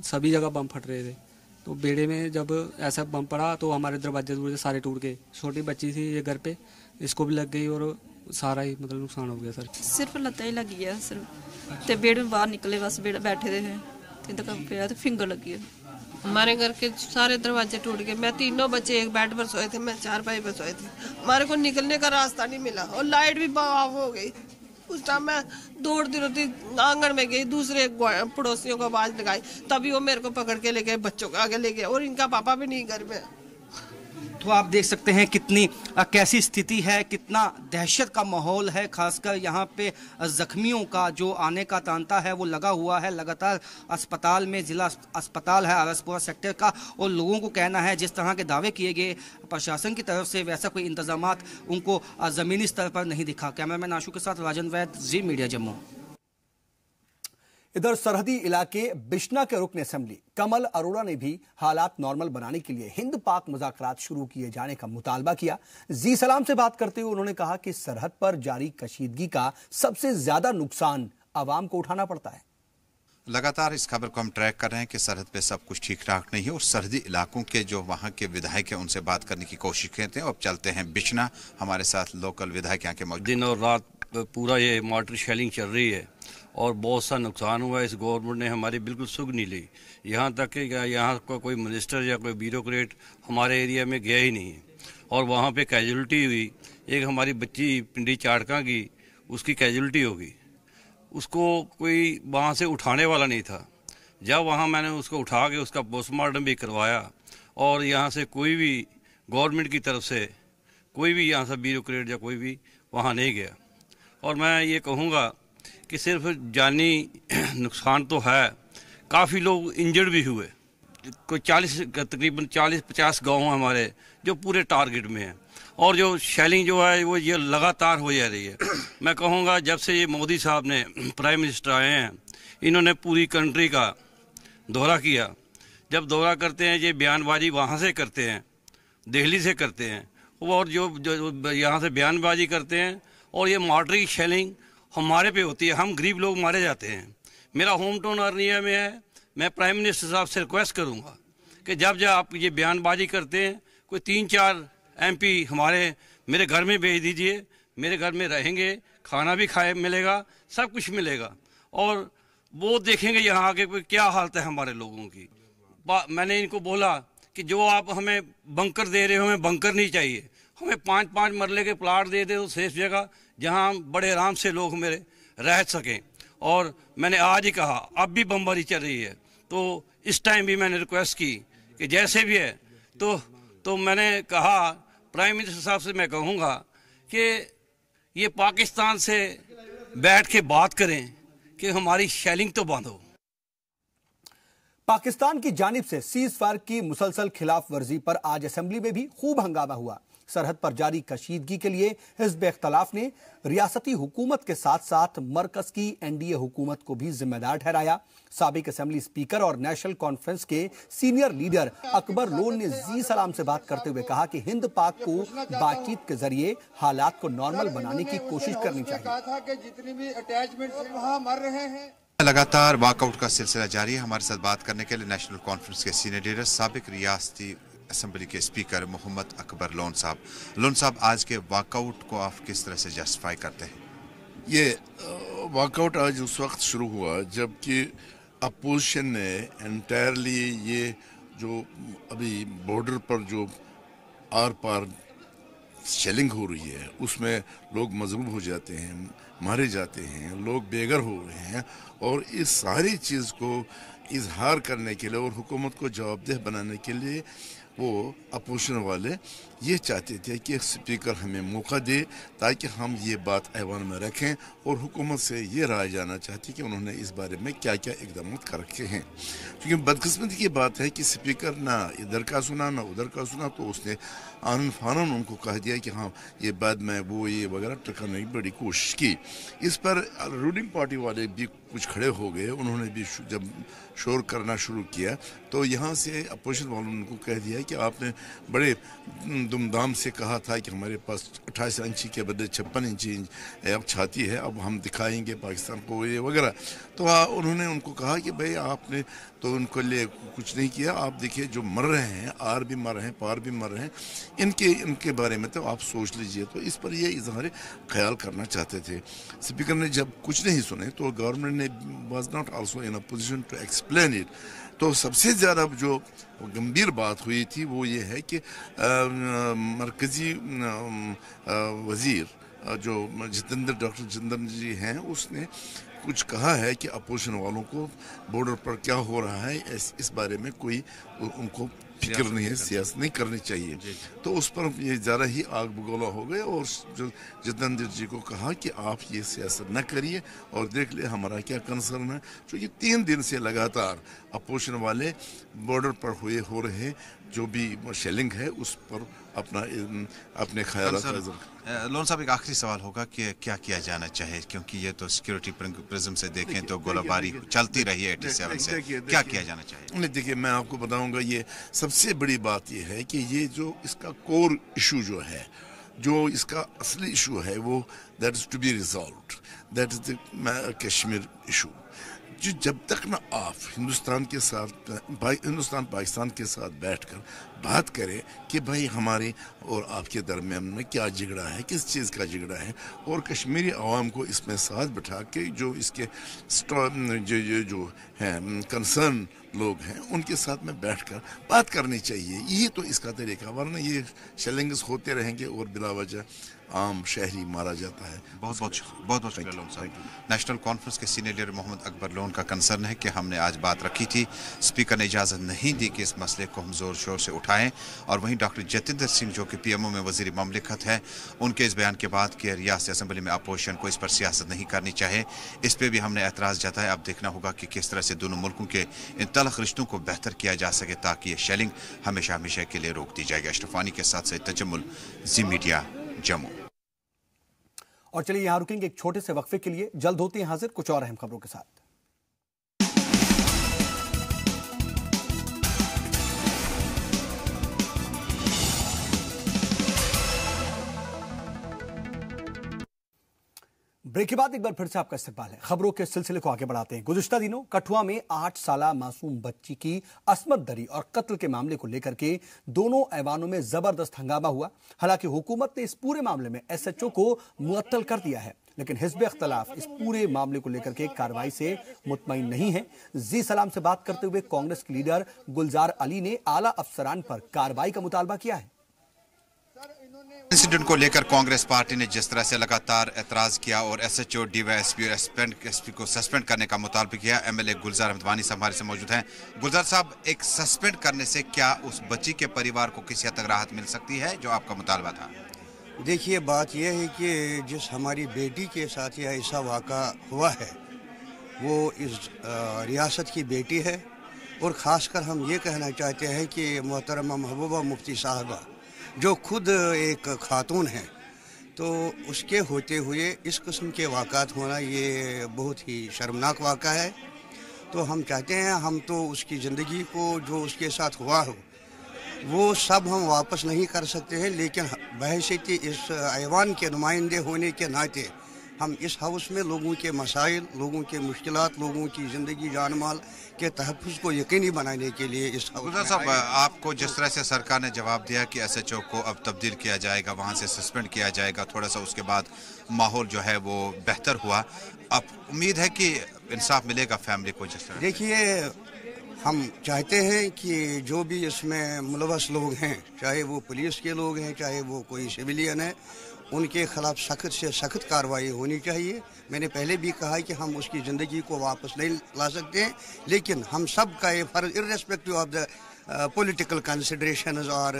सभी जगह बम फट रहे थे, तो बेड़े में जब ऐसा बम पड़ा तो हमारे दरवाजे सारे टूट गए। छोटी बच्ची थी ये घर पे, इसको भी लग गई और सारा ही मतलब नुकसान हो गया सर।
सिर्फ लत्ता ही लगी है सिर्फ, ते बेड़ में बाहर निकले बस बेड़ बैठे थे पे फिंगर लगी है।
हमारे घर के सारे दरवाजे टूट गए। मैं तीनों बच्चे एक बेड पर सोए थे, मैं 4 भाई पर सोए थे। हमारे को निकलने का रास्ता नहीं मिला और लाइट भी ऑफ हो गई। उस टाइम मैं दौड़ती रहती आंगन में गई, दूसरे पड़ोसियों को आवाज लगाई, तभी वो मेरे को पकड़ के ले गए, बच्चों को आगे ले गए, और इनका पापा भी नहीं घर में।
तो आप देख सकते हैं कितनी कैसी स्थिति है, कितना दहशत का माहौल है। खासकर यहाँ पे जख्मियों का जो आने का तांता है वो लगा हुआ है लगातार। अस्पताल में, जिला अस्पताल है आरएसपुरा सेक्टर का, और लोगों को कहना है जिस तरह के दावे किए गए प्रशासन की तरफ से वैसा कोई इंतजामात उनको ज़मीनी स्तर पर नहीं दिखा। कैमरामैन आशु के साथ राजन वैद, जी मीडिया, जम्मू।
इधर सरहदी इलाके बिश्ना के रुकन असेंबली कमल अरोड़ा ने भी हालात नॉर्मल बनाने के लिए हिंद पाक मुज़ाकरात शुरू किए जाने का मुतालबा किया। जी सलाम से बात करते हुए उन्होंने कहा कि सरहद पर जारी कशीदगी का सबसे ज्यादा नुकसान आवाम को उठाना पड़ता है।
लगातार इस खबर को हम ट्रैक कर रहे हैं कि सरहद पे सब कुछ ठीक ठाक नहीं है, और सरहदी इलाकों के जो वहाँ के विधायक हैं उनसे बात करने की कोशिश करते हैं। अब चलते हैं बिश्ना, हमारे साथ लोकल विधायक यहाँ के मौजूद।
दिन और रात पूरा ये मॉर्टर शेलिंग चल रही है और बहुत सा नुकसान हुआ। इस गवर्नमेंट ने हमारी बिल्कुल सुध नहीं ली। यहाँ तक कि यहाँ का कोई मिनिस्टर या कोई ब्यूरोक्रेट हमारे एरिया में गया ही नहीं है, और वहाँ पे कैजुअलिटी हुई। एक हमारी बच्ची पिंडी चाड़का की, उसकी कैजुअलिटी होगी, उसको कोई वहाँ से उठाने वाला नहीं था। जब वहाँ मैंने उसको उठा के उसका पोस्टमार्टम भी करवाया, और यहाँ से कोई भी गवर्नमेंट की तरफ से कोई भी यहाँ से ब्यूरोक्रेट या कोई भी वहाँ नहीं गया। और मैं ये कहूँगा कि सिर्फ जानी नुकसान तो है, काफ़ी लोग इंजर्ड भी हुए। कोई तकरीबन 40-50 गांव हैं हमारे जो पूरे टारगेट में हैं, और जो शेलिंग जो है वो ये लगातार हो जा रही है। मैं कहूँगा जब से ये मोदी साहब ने प्राइम मिनिस्टर आए हैं, इन्होंने पूरी कंट्री का दौरा किया। जब दौरा करते हैं ये बयानबाजी वहाँ से करते हैं, दिल्ली से करते हैं, और जो यहाँ से बयानबाजी करते हैं, और ये मॉर्टरी शेलिंग हमारे पे होती है, हम गरीब लोग मारे जाते हैं। मेरा होम टाउन अर्निया में है। मैं प्राइम मिनिस्टर साहब से रिक्वेस्ट करूँगा कि जब आप ये बयानबाजी करते हैं, कोई 3-4 MP मेरे घर में भेज दीजिए। मेरे घर में रहेंगे, खाना भी खाए मिलेगा, सब कुछ मिलेगा, और वो देखेंगे यहाँ आके क्या हालत है हमारे लोगों की। मैंने इनको बोला कि जो आप हमें बंकर दे रहे हो, हमें बंकर नहीं चाहिए, हमें 5-5 मरले के प्लाट दे दे तो सेफ जगह जहाँ बड़े आराम से लोग मेरे रह सकें। और मैंने आज ही कहा, अब भी बमबारी चल रही है, तो इस टाइम भी मैंने रिक्वेस्ट की कि जैसे भी है तो मैंने कहा प्राइम मिनिस्टर साहब से मैं कहूँगा कि ये पाकिस्तान से बैठ के बात करें कि हमारी शेलिंग तो बंद हो।
पाकिस्तान की जानिब से सीज फायर की मुसलसल खिलाफ वर्जी पर आज असेंबली में भी खूब हंगामा हुआ। सरहद पर जारी कशीदगी के लिए हिज़्ब इख्तलाफ ने रियासती हुकूमत के साथ साथ मरकज की NDA हुकूमत को भी जिम्मेदार ठहराया। साबिक असेंबली स्पीकर और नेशनल कॉन्फ्रेंस के सीनियर लीडर अकबर लोन ने जी सलाम से बात करते हुए कहा कि हिंद पाक को बातचीत के जरिए हालात को नॉर्मल बनाने की कोशिश करनी चाहिए।
लगातार वॉकआउट का सिलसिला जारी है। हमारे साथ बात करने के लिए नेशनल कॉन्फ्रेंस के सीनियर लीडर साबिक रियासती असेंबली के स्पीकर मोहम्मद अकबर लोन साहब। लोन साहब, आज के वॉकआउट को आप किस तरह से जस्टिफाई करते हैं?
ये वॉकआउट आज उस वक्त शुरू हुआ जबकि अपोजिशन ने एंटायरली ये जो अभी बॉर्डर पर जो आर पार शेलिंग हो रही है उसमें लोग मजबूर हो जाते हैं, मारे जाते हैं, लोग बेघर हो रहे हैं, और इस सारी चीज़ को इजहार करने के लिए और हुकूमत को जवाबदेह बनाने के लिए वो अपोजिशन वाले ये चाहते थे कि स्पीकर हमें मौका दे ताकि हम ये बात ऐवान में रखें, और हुकूमत से ये राय जाना चाहती कि उन्होंने इस बारे में क्या क्या इकदाम कर रखे हैं। क्योंकि बदकिस्मती की बात है कि स्पीकर ना इधर का सुना ना उधर का सुना, तो उसने आनन फानन उनको कह दिया कि हाँ ये बाद में वो ये वगैरह टकराने की बड़ी कोशिश की। इस पर रूलिंग पार्टी वाले भी कुछ खड़े हो गए, उन्होंने भी जब शोर करना शुरू किया तो यहाँ से अपोजिशन वालों ने उनको कह दिया कि आपने बड़े धूमधाम से कहा था कि हमारे पास 28 इंची के बदले 56 इंची अब छाती है, अब हम दिखाएंगे पाकिस्तान को ये वगैरह। तो उन्होंने उनको कहा कि भाई आपने तो उनके लिए कुछ नहीं किया, आप देखिए जो मर रहे हैं, आर भी मर रहे हैं, पार भी मर रहे हैं, इनके बारे में तो आप सोच लीजिए। तो इस पर ये इजहार ख्याल करना चाहते थे। स्पीकर ने जब कुछ नहीं सुने तो गवर्नमेंट ने was not also in a position to explain it. तो सबसे ज़्यादा जो गंभीर बात हुई थी वो ये है कि मरकज़ी वज़ीर जो डॉक्टर जितेंद्र जी हैं, उसने कुछ कहा है कि अपोजिशन वालों को बॉर्डर पर क्या हो रहा है इस बारे में कोई उनको फिक्र नहीं है, सियासत नहीं करनी चाहिए। तो उस पर ये ज़्यादा ही आग बगोला हो गए, और जो जितेंद्र जी को कहा कि आप ये सियासत न करिए और देख ले हमारा क्या कंसर्न है। क्योंकि 3 दिन से लगातार अपोजिशन वाले बॉर्डर पर हो रहे जो भी शेलिंग है उस पर अपने ख्याल।
लोन साहब, एक आखिरी सवाल होगा कि क्या किया जाना चाहिए, क्योंकि ये तो सिक्योरिटी प्रिज्म से देखें तो गोलाबारी चलती रही है 87 से, क्या किया जाना चाहिए?
नहीं, देखिए मैं आपको बताऊंगा, ये सबसे बड़ी बात ये है कि ये जो इसका कोर इशू जो है, जो इसका असली इशू है, वो that is to be resolved, that is the Kashmir issue. जो जब तक ना आप हिंदुस्तान पाकिस्तान के साथ बैठकर बात करें कि भाई हमारे और आपके दरमियान में क्या झगड़ा है, किस चीज़ का झगड़ा है, और कश्मीरी अवाम को इसमें साथ बिठा के जो इसके जो हैं कंसर्न लोग हैं उनके साथ में बैठकर बात करनी चाहिए। ये तो इसका तरीका, वरना ये शेलिंग्स होते रहेंगे और बिला वजह आम शहरी मारा जाता है।
बहुत बहुत शुक्रिया लोन साहब। नेशनल कॉन्फ्रेंस के सीनियर लीडर मोहम्मद अकबर लोन का कंसर्न है कि हमने आज बात रखी थी, स्पीकर ने इजाज़त नहीं दी कि इस मसले को हम ज़ोर शोर से उठा उठाएं। और वहीं डॉक्टर जतिंदर सिंह जो कि पीएमओ में वजीर ममलिकत है, उनके इस बयान के बाद कि रियासती असम्बली में अपोजिशन को इस पर सियासत नहीं करनी चाहिए, इस पर भी हमने एतराज़ जताया। अब देखना होगा कि किस तरह से दोनों मुल्कों के इन तलख रिश्तों को बेहतर किया जा सके ताकि ये शेलिंग हमेशा हमेशा के लिए रोक दी जाएगी। अशरफानी के साथ सईद तजम्मुल, जी मीडिया, जम्मू।
और चलिए यहां रुकेंगे एक छोटे से वक्फे के लिए, जल्द होते हैं हाजिर कुछ और अहम खबरों के साथ। ब्रेक के बाद एक बार फिर से आपका इस्तकबाल है। खबरों के सिलसिले को आगे बढ़ाते हैं। गुज़िश्ता दिनों कठुआ में 8 साला मासूम बच्ची की अस्मत दरी और कत्ल के मामले को लेकर के दोनों ऐवानों में जबरदस्त हंगामा हुआ। हालांकि हुकूमत ने इस पूरे मामले में एसएचओ को मुअत्तल कर दिया है, लेकिन हिज़्ब इख्तिलाफ इस पूरे मामले को लेकर के कार्रवाई से मुतमईन नहीं है। जी सलाम से बात करते हुए कांग्रेस के लीडर गुलजार अली ने आला अफसरान पर कार्रवाई का मुतालबा किया है।
इंसिडेंट को लेकर कांग्रेस पार्टी ने जिस तरह से लगातार एतराज किया और एसएचओ, डीवाईएसपी और एसपी को सस्पेंड करने का मुतालबा किया, एमएलए गुलजार अहमद वानी साहब हमारे से मौजूद हैं। गुलजार साहब, एक सस्पेंड करने से क्या उस बच्ची के परिवार को किसी हद तक राहत मिल सकती है, जो आपका मुतालबा था?
देखिए, बात यह है कि जिस हमारी बेटी के साथ यह ऐसा वाक़ा हुआ है वो इस रियासत की बेटी है, और ख़ासकर हम ये कहना चाहते हैं कि मोहतरमा महबूबा मुफ्ती साहबा जो खुद एक खातून है, तो उसके होते हुए इस किस्म के वाक़ात होना ये बहुत ही शर्मनाक वाक़ा है। तो हम चाहते हैं, हम तो उसकी ज़िंदगी को जो उसके साथ हुआ हो वो सब हम वापस नहीं कर सकते हैं, लेकिन बहैसियत इस ऐवान के नुमाइंदे होने के नाते हम इस हाउस में लोगों के मसाइल, लोगों के मुश्किलात, लोगों की ज़िंदगी जान माल के तहफ़्फ़ुज़ को यकीनी बनाने के लिए इस हाउस में
साहब, आपको जिस तरह से सरकार ने जवाब दिया कि एसएचओ को अब तब्दील किया जाएगा, वहाँ से सस्पेंड किया जाएगा, थोड़ा सा उसके बाद माहौल जो है वो बेहतर हुआ, अब उम्मीद है कि इंसाफ मिलेगा फैमिली को? जिस तरह
देखिए, हम चाहते हैं कि जो भी इसमें मुलवस लोग हैं, चाहे वो पुलिस के लोग हैं, चाहे वो कोई सिविलियन है, उनके खिलाफ सख्त से सख्त कार्रवाई होनी चाहिए। मैंने पहले भी कहा कि हम उसकी ज़िंदगी को वापस नहीं ला सकते हैं, लेकिन हम सब का ये फर्ज, irrespective of the political considerations और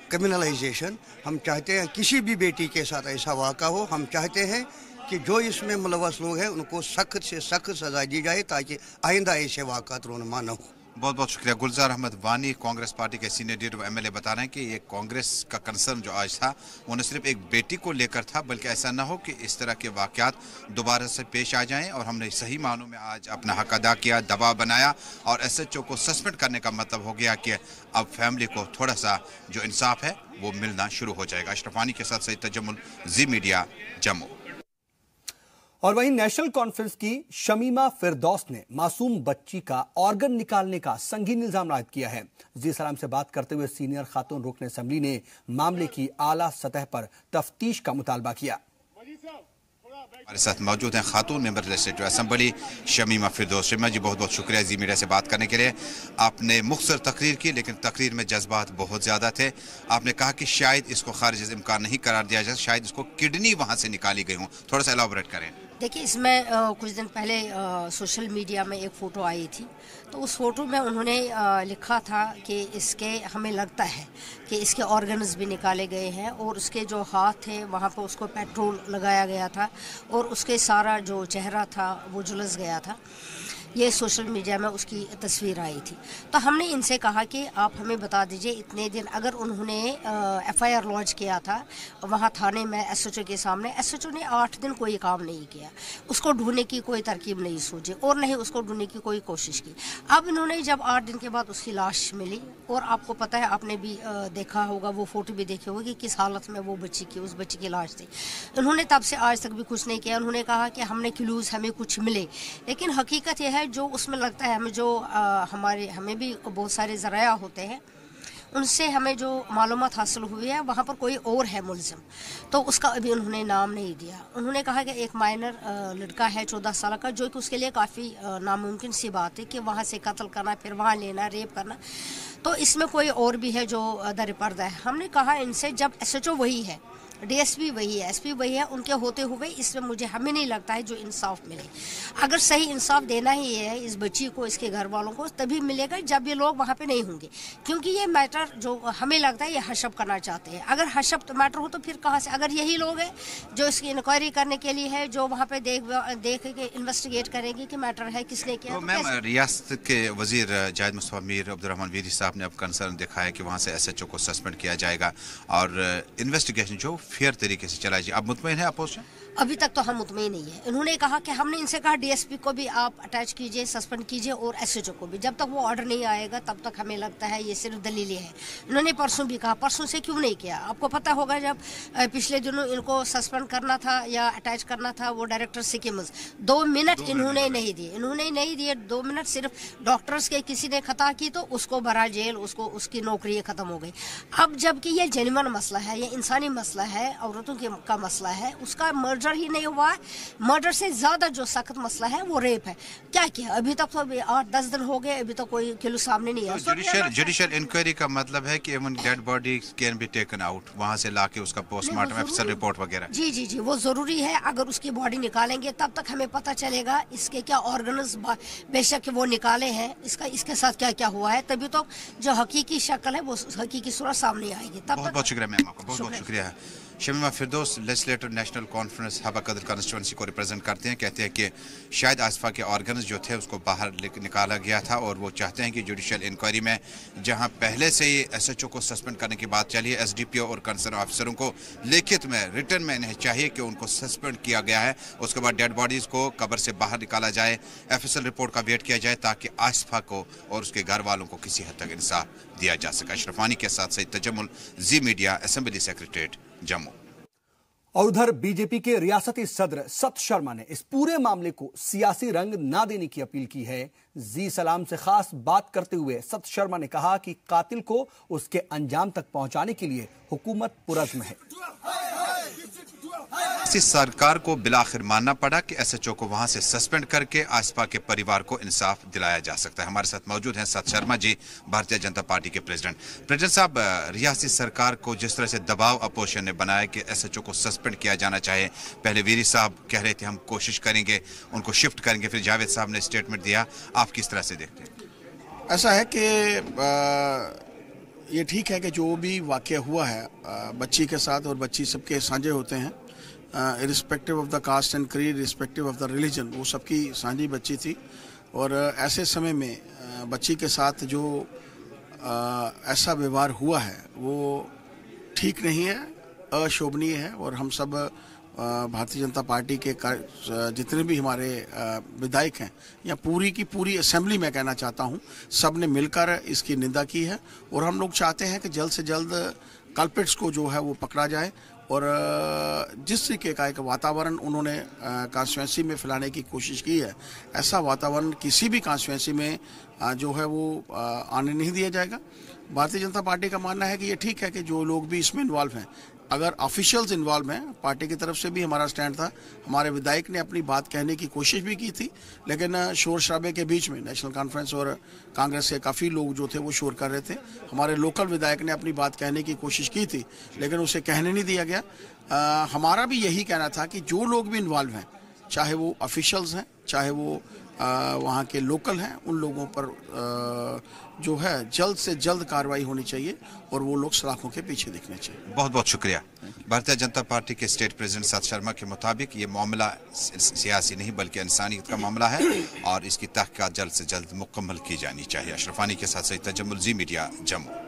क्रिमिनलाइजेशन, हम चाहते हैं किसी भी बेटी के साथ ऐसा वाक़ा हो, हम चाहते हैं कि जो इसमें मुलवस लोग हैं उनको सख्त से सख्त सज़ा दी जाए ताकि आइंदा ऐसे वाक़ात रोनमा न हो।
बहुत बहुत शुक्रिया। गुलजार अहमद वानी, कांग्रेस पार्टी के सीनियर लीडर एमएलए, बता रहे हैं कि ये कांग्रेस का कंसर्न जो आज था वो न सिर्फ एक बेटी को लेकर था, बल्कि ऐसा ना हो कि इस तरह के वाक़यात दोबारा से पेश आ जाएं, और हमने सही मानों में आज अपना हक अदा किया, दबाव बनाया, और एसएचओ को सस्पेंड करने का मतलब हो गया कि अब फैमिली को थोड़ा सा जो इंसाफ है वो मिलना शुरू हो जाएगा। अशरफानी के साथ सईद तजम्मुल, जी मीडिया, जम्मू।
और वहीं नेशनल कॉन्फ्रेंस की शमीमा फिरदौस ने मासूम बच्ची का ऑर्गन निकालने का संगीन इल्जाम आयद किया है। जी सलाम से बात करते हुए सीनियर खातून रुकन असेंबली ने मामले की आला सतह पर तफ्तीश का मुतालबा किया।
हमारे साथ मौजूद हैं खातून मेंबर लेजिस्लेटिव असेंबली शमीमा फिरदौस। शमीमा जी, बहुत बहुत शुक्रिया जी मीडिया से बात करने के लिए। आपने मुख्तसर तकरीर की, लेकिन तकरीर में जज्बात बहुत ज़्यादा थे। आपने कहा कि शायद इसको खारिज इम्कान नहीं करार दिया जाए, शायद इसको किडनी वहाँ से निकाली गई हो, थोड़ा सा एलाबोरेट करें।
देखिए, इसमें कुछ दिन पहले सोशल मीडिया में एक फ़ोटो आई थी, तो उस फ़ोटो में उन्होंने लिखा था कि इसके, हमें लगता है कि इसके ऑर्गन्स भी निकाले गए हैं, और उसके जो हाथ थे वहाँ पर उसको पेट्रोल लगाया गया था, और उसके सारा जो चेहरा था वो झुलस गया था। ये सोशल मीडिया में उसकी तस्वीर आई थी। तो हमने इनसे कहा कि आप हमें बता दीजिए, इतने दिन अगर उन्होंने एफआईआर लॉन्च किया था वहाँ थाने में एसएचओ के सामने, एसएचओ ने 8 दिन कोई काम नहीं किया, उसको ढूंढने की कोई तरकीब नहीं सोची, और नहीं उसको ढूंढने की कोई कोशिश की। अब इन्होंने जब 8 दिन के बाद उसकी लाश मिली, और आपको पता है, आपने भी देखा होगा, वो फ़ोटो भी देखी होगी कि किस हालत में वो उस बच्ची की लाश थी। उन्होंने तब से आज तक भी कुछ नहीं किया। उन्होंने कहा कि हमने क्लूज़, हमें कुछ मिले, लेकिन हकीकत यह है जो उसमें लगता है हमें, जो हमें भी बहुत सारे ज़राया होते हैं, उनसे हमें जो मालूमात हासिल हुई है वहाँ पर कोई और है मुलज़िम, तो उसका अभी उन्होंने नाम नहीं दिया। उन्होंने कहा कि एक माइनर लड़का है 14 साल का, जो कि उसके लिए काफ़ी नामुमकिन सी बात है कि वहाँ से कत्ल करना, फिर वहाँ लेना, रेप करना, तो इसमें कोई और भी है जो दर पर्दा है। हमने कहा इनसे, जब एसएचओ वही है डीएसपी वही है, एसपी वही है, उनके होते हुए इसमें मुझे हमें नहीं लगता है जो इंसाफ मिले। अगर सही इंसाफ देना ही है इस बच्ची को, इसके घर वालों को, तभी मिलेगा जब ये लोग वहाँ पे नहीं होंगे, क्योंकि ये मैटर जो हमें लगता है ये हशप करना चाहते हैं। अगर हशप मैटर हो तो फिर कहाँ से, अगर यही लोग हैं जो इसकी इंक्वायरी करने के लिए है, जो वहाँ पे देख के इन्वेस्टिगेट करेंगे कि मैटर है किसने किया।
तो मैम, रियासत के वजीर जाहिद मुस्तफा मीर अब्दुर्रहमान वीरी साहब ने अब कंसर्न दिखाया कि वहाँ से एसएचओ को सस्पेंड किया जाएगा और इन्वेस्टिगेशन जो फेयर तरीके से चलाई जाए। आप मुतमईन है अपोजिशन?
अभी तक तो हम मुतमईन नहीं है। इन्होंने कहा कि हमने इनसे कहा डीएसपी को भी आप अटैच कीजिए, सस्पेंड कीजिए और एसएचओ को भी। जब तक वो ऑर्डर नहीं आएगा तब तक हमें लगता है ये सिर्फ दलीलें हैं। इन्होंने परसों भी कहा, परसों से क्यों नहीं किया? आपको पता होगा जब पिछले दिनों इनको सस्पेंड करना था या अटैच करना था वो डायरेक्टर सिक्किम्स, 2 मिनट इन्होंने नहीं दिए, 2 मिनट सिर्फ डॉक्टर्स के किसी ने खता की तो उसको भरा जेल, उसको उसकी नौकरी खत्म हो गई। अब जबकि ये जेन्युइन मसला है, ये इंसानी मसला है, औरतों का मसला है, उसका मर्डर ही नहीं हुआ है। मर्डर से ज्यादा जो सख्त मसला है वो रेप है। क्या किया अभी तक? तो 8-10 दिन हो गए, अभी तक कोई किलो सामने नहीं है।
जुडिशियल इंक्वायरी का मतलब है कि even dead body can be taken out, वहां से लाके उसका पोस्टमार्टम ऑफिसर रिपोर्ट वगैरह।
जी वो जरूरी है। अगर उसकी बॉडी निकालेंगे तब तक हमें पता चलेगा इसके क्या ऑर्गन्स, बेशक वो निकाले हैं, इसके साथ क्या क्या हुआ है, तभी तो जो हकीकी शक्ल है वो हकीकी सूरत सामने आएगी। तब
बहुत बहुत शुक्रिया मैम, आपका बहुत बहुत शुक्रिया। शमीमा फिरदौस लेजिस्लेटिव नेशनल कॉन्फ्रेंस हबा कदर कॉन्स्टिट्यूंसी को रिप्रेजेंट करते हैं, कहते हैं कि शायद आसफा के ऑर्गन्स जो थे उसको बाहर निकाला गया था और वो चाहते हैं कि जुडिशियल इंक्वायरी में जहां पहले से ही एसएचओ को सस्पेंड करने की बात चली है, एसडीपीओ और कंसर्न ऑफिसरों को लिखित में, रिटर्न में इन्हें चाहिए कि उनको सस्पेंड किया गया है, उसके बाद डेड बॉडीज को कब्र से बाहर निकाला जाए, एफएसएल रिपोर्ट का वेट किया जाए ताकि आसफा को और उसके घर वालों को किसी हद तक इंसाफ दिया जा सके। अशरफानी के साथ सईद तजम्मुल, जी मीडिया, असेंबली सेक्रेटरीट, जम्मू।
और उधर बीजेपी के रियासती सदर सत शर्मा ने इस पूरे मामले को सियासी रंग ना देने की अपील की है। जी सलाम से खास बात करते हुए सत शर्मा ने कहा कि कातिल को उसके अंजाम तक पहुंचाने के लिए हुकूमत पुरज़्म है।
सरकार को बिलाखिर मानना पड़ा कि एसएचओ को वहां से सस्पेंड करके आसफा के परिवार को इंसाफ दिलाया जा सकता है। हमारे साथ मौजूद हैं सत शर्मा जी, भारतीय जनता पार्टी के प्रेसिडेंट साहब, रियासती सरकार को जिस तरह से दबाव अपोजिशन ने बनाया कि एसएचओ को सस्पेंड किया जाना चाहिए, पहले वीरी साहब कह रहे थे हम कोशिश करेंगे, उनको शिफ्ट करेंगे, फिर जावेद साहब ने स्टेटमेंट दिया, आप किस तरह से देखते हैं?
ऐसा है कि ये ठीक है कि जो भी वाक़या हुआ है बच्ची के साथ, और बच्ची सबके साझे होते हैं, irrespective of the caste and creed, irrespective of the religion, वो सबकी साझी बच्ची थी। और ऐसे समय में बच्ची के साथ जो ऐसा व्यवहार हुआ है वो ठीक नहीं है, अशोभनीय है। और हम सब भारतीय जनता पार्टी के जितने भी हमारे विधायक हैं या पूरी की पूरी असेंबली में कहना चाहता हूं, सब ने मिलकर इसकी निंदा की है। और हम लोग चाहते हैं कि जल्द से जल्द कल्प्रिट्स को जो है वो पकड़ा जाए। और जिस तरीके का एक वातावरण उन्होंने कॉन्स्टिट्यूंसी में फैलाने की कोशिश की है, ऐसा वातावरण किसी भी कॉन्स्टिट्यूंसी में जो है वो आने नहीं दिया जाएगा। भारतीय जनता पार्टी का मानना है कि ये ठीक है कि जो लोग भी इसमें इन्वॉल्व हैं, अगर ऑफिशियल्स इन्वॉल्व हैं, पार्टी की तरफ से भी हमारा स्टैंड था, हमारे विधायक ने अपनी बात कहने की कोशिश भी की थी, लेकिन शोर शराबे के बीच में नेशनल कॉन्फ्रेंस और कांग्रेस से काफ़ी लोग जो थे वो शोर कर रहे थे। हमारे लोकल विधायक ने अपनी बात कहने की कोशिश की थी, लेकिन उसे कहने नहीं दिया गया। हमारा भी यही कहना था कि जो लोग भी इन्वॉल्व हैं, चाहे वो ऑफिशियल्स हैं, चाहे वो वहाँ के लोकल हैं, उन लोगों पर जो है जल्द से जल्द कार्रवाई होनी चाहिए और वो लोग सलाखों के पीछे दिखने चाहिए।
बहुत बहुत शुक्रिया। भारतीय जनता पार्टी के स्टेट प्रेसिडेंट सत शर्मा के मुताबिक ये मामला सियासी नहीं बल्कि इंसानियत का मामला है और इसकी तहकीकात जल्द से जल्द मुकम्मल की जानी चाहिए। अशरफानी के साथ सईद तजम्मुल, जी मीडिया, जम्मू।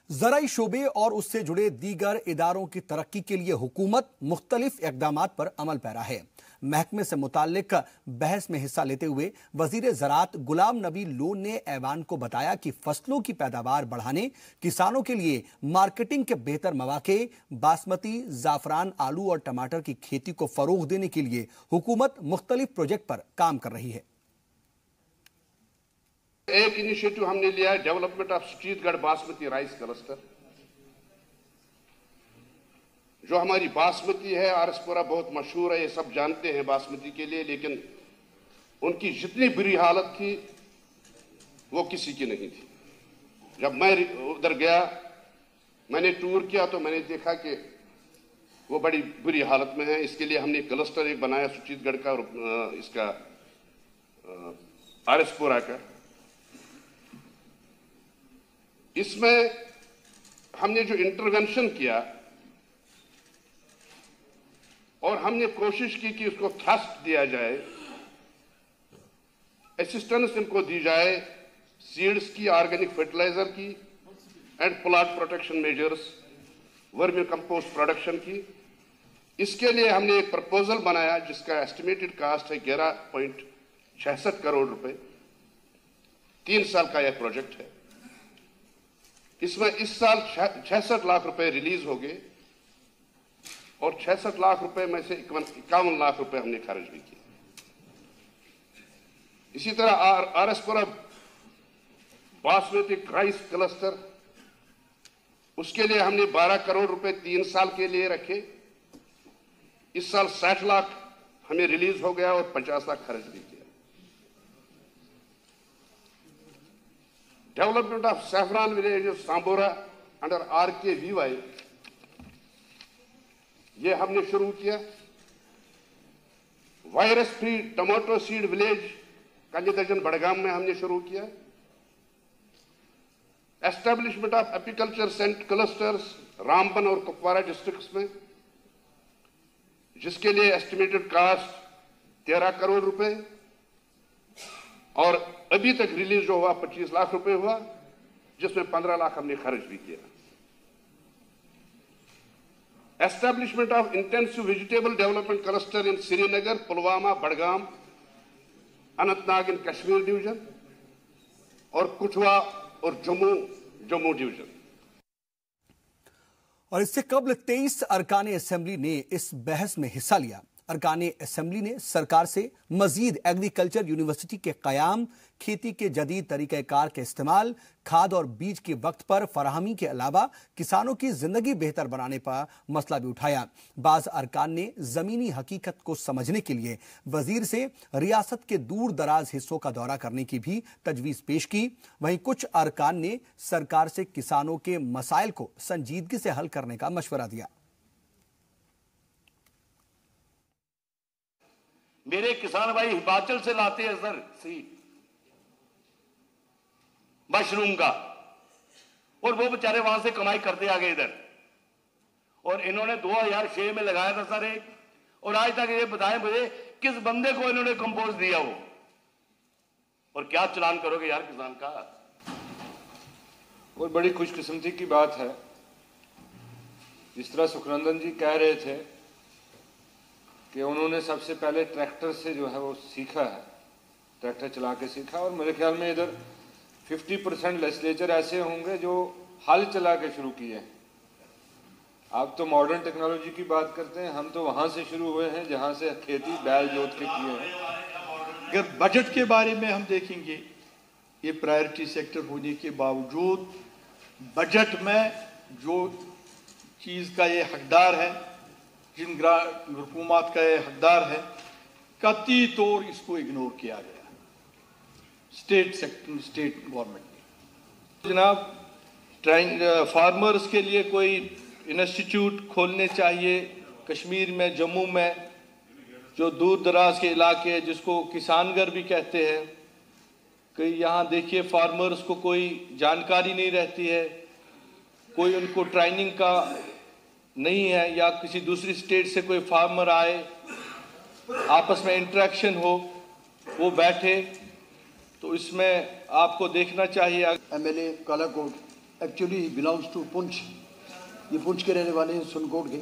ज़राई शोबे और उससे जुड़े दीगर इदारों की तरक्की के लिए हुकूमत मुख्तलिफ इक़दामात पर अमल पैरा है। महकमे से मुताल्लिक बहस में हिस्सा लेते हुए वजीर ज़राअत गुलाम नबी लोन ने ऐवान को बताया कि फसलों की पैदावार बढ़ाने, किसानों के लिए मार्केटिंग के बेहतर मौके, बासमती, जाफरान, आलू और टमाटर की खेती को फरोग देने के लिए हुकूमत मुख्तलिफ प्रोजेक्ट पर काम कर रही है।
एक इनिशिएटिव हमने लिया है, डेवलपमेंट ऑफ स्ट्रीटगढ़ बासमती राइस क्लस्टर। जो हमारी बासमती है, आरएसपुरा बहुत मशहूर है, ये सब जानते हैं बासमती के लिए, लेकिन उनकी जितनी बुरी हालत थी वो किसी की नहीं थी। जब मैं उधर गया मैंने टूर किया तो मैंने देखा कि वो बड़ी बुरी हालत में है। इसके लिए हमने क्लस्टर एक बनाया सुचीतगढ़ का और इसका आरएसपुरा का। इसमें हमने जो इंटरवेंशन किया और हमने कोशिश की कि उसको थ्रस्ट दिया जाए, असिस्टेंस इनको दी जाए सीड्स की, ऑर्गेनिक फर्टिलाइजर की and plant protection measures, vermi compost production की। इसके लिए हमने एक प्रपोजल बनाया जिसका एस्टिमेटेड कास्ट है 11.66 करोड़ रुपए। 3 साल का यह प्रोजेक्ट है। इसमें इस साल 66 लाख रुपए रिलीज हो गए और 66 लाख रुपए में से 51 लाख रुपए हमने खर्च भी किए। इसी तरह आरएसपुरा बासमती राइस क्लस्टर, उसके लिए हमने 12 करोड़ रुपए 3 साल के लिए रखे। इस साल 60 लाख हमें रिलीज हो गया और 50 लाख खर्च भी किया। Development of saffron village Sambora under RKVY, ये हमने शुरू किया। Virus free tomato seed village Kalidarjan Budgam में हमने शुरू किया। Establishment of apiculture cent clusters Ramban और कुपवारा डिस्ट्रिक्ट्स में, जिसके लिए एस्टिमेटेड कास्ट 13 करोड़ रुपए और अभी तक रिलीज जो हुआ 25 लाख रुपए हुआ, जिसमें 15 लाख हमने खर्च भी किया। Establishment of intensive vegetable development cluster in Srinagar, Pulwama, Budgam, Anantnag in Kashmir division और कुठवा और जम्मू डिवीजन।
और इससे कबल 23 अरकाने असेंबली ने इस बहस में हिस्सा लिया। अरकाने असेंबली ने सरकार से मजीद एग्रीकल्चर यूनिवर्सिटी के कयाम, खेती के जदीद तरीक़ेकार के इस्तेमाल, खाद और बीज के वक्त पर फराहमी के अलावा किसानों की जिंदगी बेहतर बनाने पर मसला भी उठाया। बाज अरकान ने जमीनी हकीकत को समझने के लिए वजीर से रियासत के दूर दराज हिस्सों का दौरा करने की भी तजवीज पेश की। वहीं कुछ अरकान ने सरकार से किसानों के मसाइल को संजीदगी से हल करने का मशवरा दिया।
मेरे किसान भाई हिमाचल से लाते हैं सर सीड मशरूम का, और वो बेचारे वहां से कमाई करते आ गए इधर। और इन्होंने 2006 में लगाया था सर एक, और आज तक ये बताएं मुझे किस बंदे को इन्होंने कंपोज दिया वो, और क्या चलान करोगे यार किसान का।
और बड़ी खुशकिस्मती की बात है, जिस तरह सुखनंदन जी कह रहे थे कि उन्होंने सबसे पहले ट्रैक्टर से जो है वो सीखा है, ट्रैक्टर चला के सीखा। और मेरे ख्याल में इधर 50% लेजिस्लेचर ऐसे होंगे जो हल चला के शुरू किए हैं। आप तो मॉडर्न टेक्नोलॉजी की बात करते हैं, हम तो वहां से शुरू हुए हैं जहां से खेती बैल जोत के किए हैं।
अगर बजट के बारे में हम देखेंगे, ये प्रायोरिटी सेक्टर होने के बावजूद बजट में जो चीज़ का ये हकदार है, जिन हुकूमत का ये हकदार है, कतई तौर इसको इग्नोर किया गया स्टेट गवर्नमेंट ने। जनाब फार्मर्स के लिए कोई इंस्टीट्यूट खोलने चाहिए कश्मीर में, जम्मू में, जो दूर दराज के इलाके हैं जिसको किसानगर भी कहते हैं। कि यहाँ देखिए फार्मर्स को कोई जानकारी नहीं रहती है, कोई उनको ट्रेनिंग का नहीं है, या किसी दूसरी स्टेट से कोई फार्मर आए, आपस में इंटरेक्शन हो, वो बैठे, तो इसमें आपको देखना चाहिए।
MLA Kalakot actually belongs to Poonch, ये पुंछ के रहने वाले हैं, सुनकोट के,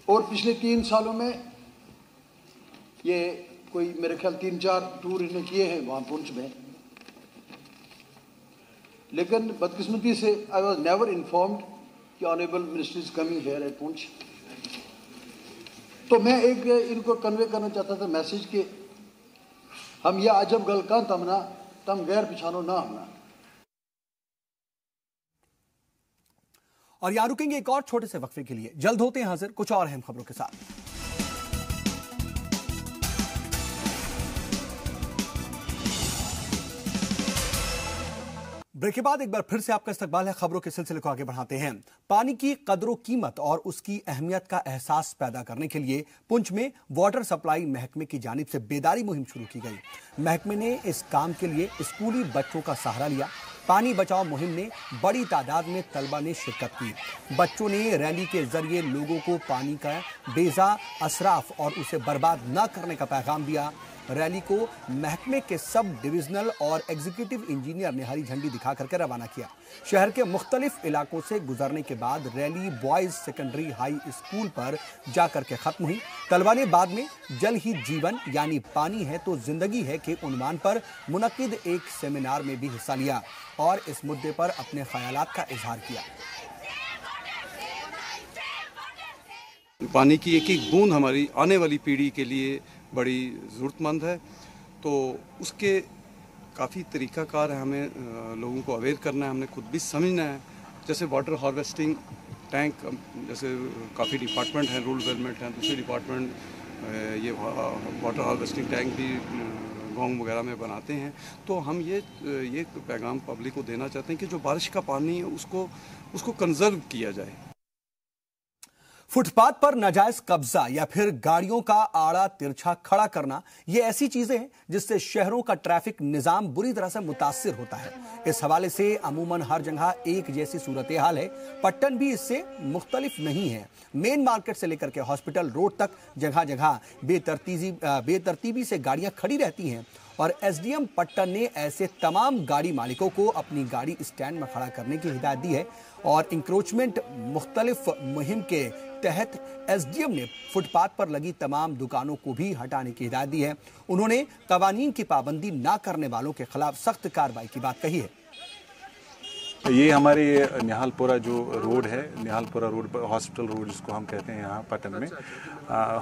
और पिछले 3 सालों में ये कोई मेरे ख्याल 3-4 टूर इन्हें किए हैं वहाँ पुंछ में। लेकिन बदकिस्मती से आई वॉज नेवर इन्फॉर्म्ड कि honourable minister is coming here eight Poonch. तो मैं एक इनको कन्वे करना चाहता था मैसेज कि हम यह अजब गल का तमना तम गैर पिछानो ना हमना।
और यहां रुकेंगे एक और छोटे से वक्फे के लिए, जल्द होते हैं हाजिर कुछ और अहम खबरों के साथ। ब्रेक के बाद एक बार फिर से आपका इस्तकबाल है। खबरों के सिलसिले को आगे बढ़ाते हैं। पानी की कदर कीमत और उसकी अहमियत का एहसास पैदा करने के लिए पुंछ में वाटर सप्लाई महकमे की जानिब से बेदारी मुहिम शुरू की गई। महकमे ने इस काम के लिए स्कूली बच्चों का सहारा लिया। पानी बचाओ मुहिम में बड़ी तादाद में तलबा ने शिरकत की। बच्चों ने रैली के जरिए लोगों को पानी का बेजा असराफ और उसे बर्बाद न करने का पैगाम दिया। रैली को महकमे के सब डिविजनल और एग्जीक्यूटिव इंजीनियर ने हरी झंडी दिखा करके रवाना किया। शहर के मुख्तलिफ इलाकों से गुजरने के बाद rally boys secondary high school पर जाकर के खत्म हुई। तलबा ने बाद में जल ही जीवन यानी पानी है तो जिंदगी है के उन्वान पर मुनक्किद एक सेमिनार में भी हिस्सा लिया और इस मुद्दे पर अपने ख्यालात का इजहार किया।
पानी की एक एक बूंद हमारी आने वाली पीढ़ी के लिए बड़ी ज़रूरतमंद है, तो उसके काफ़ी तरीक़ाकार है। हमें लोगों को अवेयर करना है, हमने खुद भी समझना है। जैसे वाटर हार्वेस्टिंग टैंक, जैसे काफ़ी डिपार्टमेंट हैं, रूरल डेवलपमेंट हैं, दूसरे डिपार्टमेंट ये वाटर हार्वेस्टिंग टैंक भी गाँव वगैरह में बनाते हैं। तो हम ये पैगाम पब्लिक को देना चाहते हैं कि जो बारिश का पानी है उसको कंजर्व किया जाए।
फुटपाथ पर नाजायज कब्जा या फिर गाड़ियों का आड़ा तिरछा खड़ा करना, ये ऐसी चीजें हैं जिससे शहरों का ट्रैफिक निजाम बुरी तरह से मुतासिर होता है। इस हवाले से अमूमन हर जगह एक जैसी सूरत हाल है। पट्टन भी इससे मुख्तलिफ नहीं है। मेन मार्केट से लेकर के हॉस्पिटल रोड तक जगह जगह बेतरतीबी से गाड़ियां खड़ी रहती हैं और एसडीएम पट्टन ने ऐसे तमाम गाड़ी मालिकों को अपनी गाड़ी स्टैंड में खड़ा करने की हिदायत दी है और इंक्रोचमेंट मुख्तलिफ मुहिम के तहत एसडीएम ने फुटपाथ पर लगी तमाम दुकानों को भी हटाने की हिदायत दी है। उन्होंने कवानीन की पाबंदी न करने वालों के खिलाफ सख्त कार्रवाई की बात कही है।
ये हमारे निहालपुरा जो रोड है, निहालपुरा रोड हॉस्पिटल रोड जिसको हम कहते हैं यहाँ पटन में,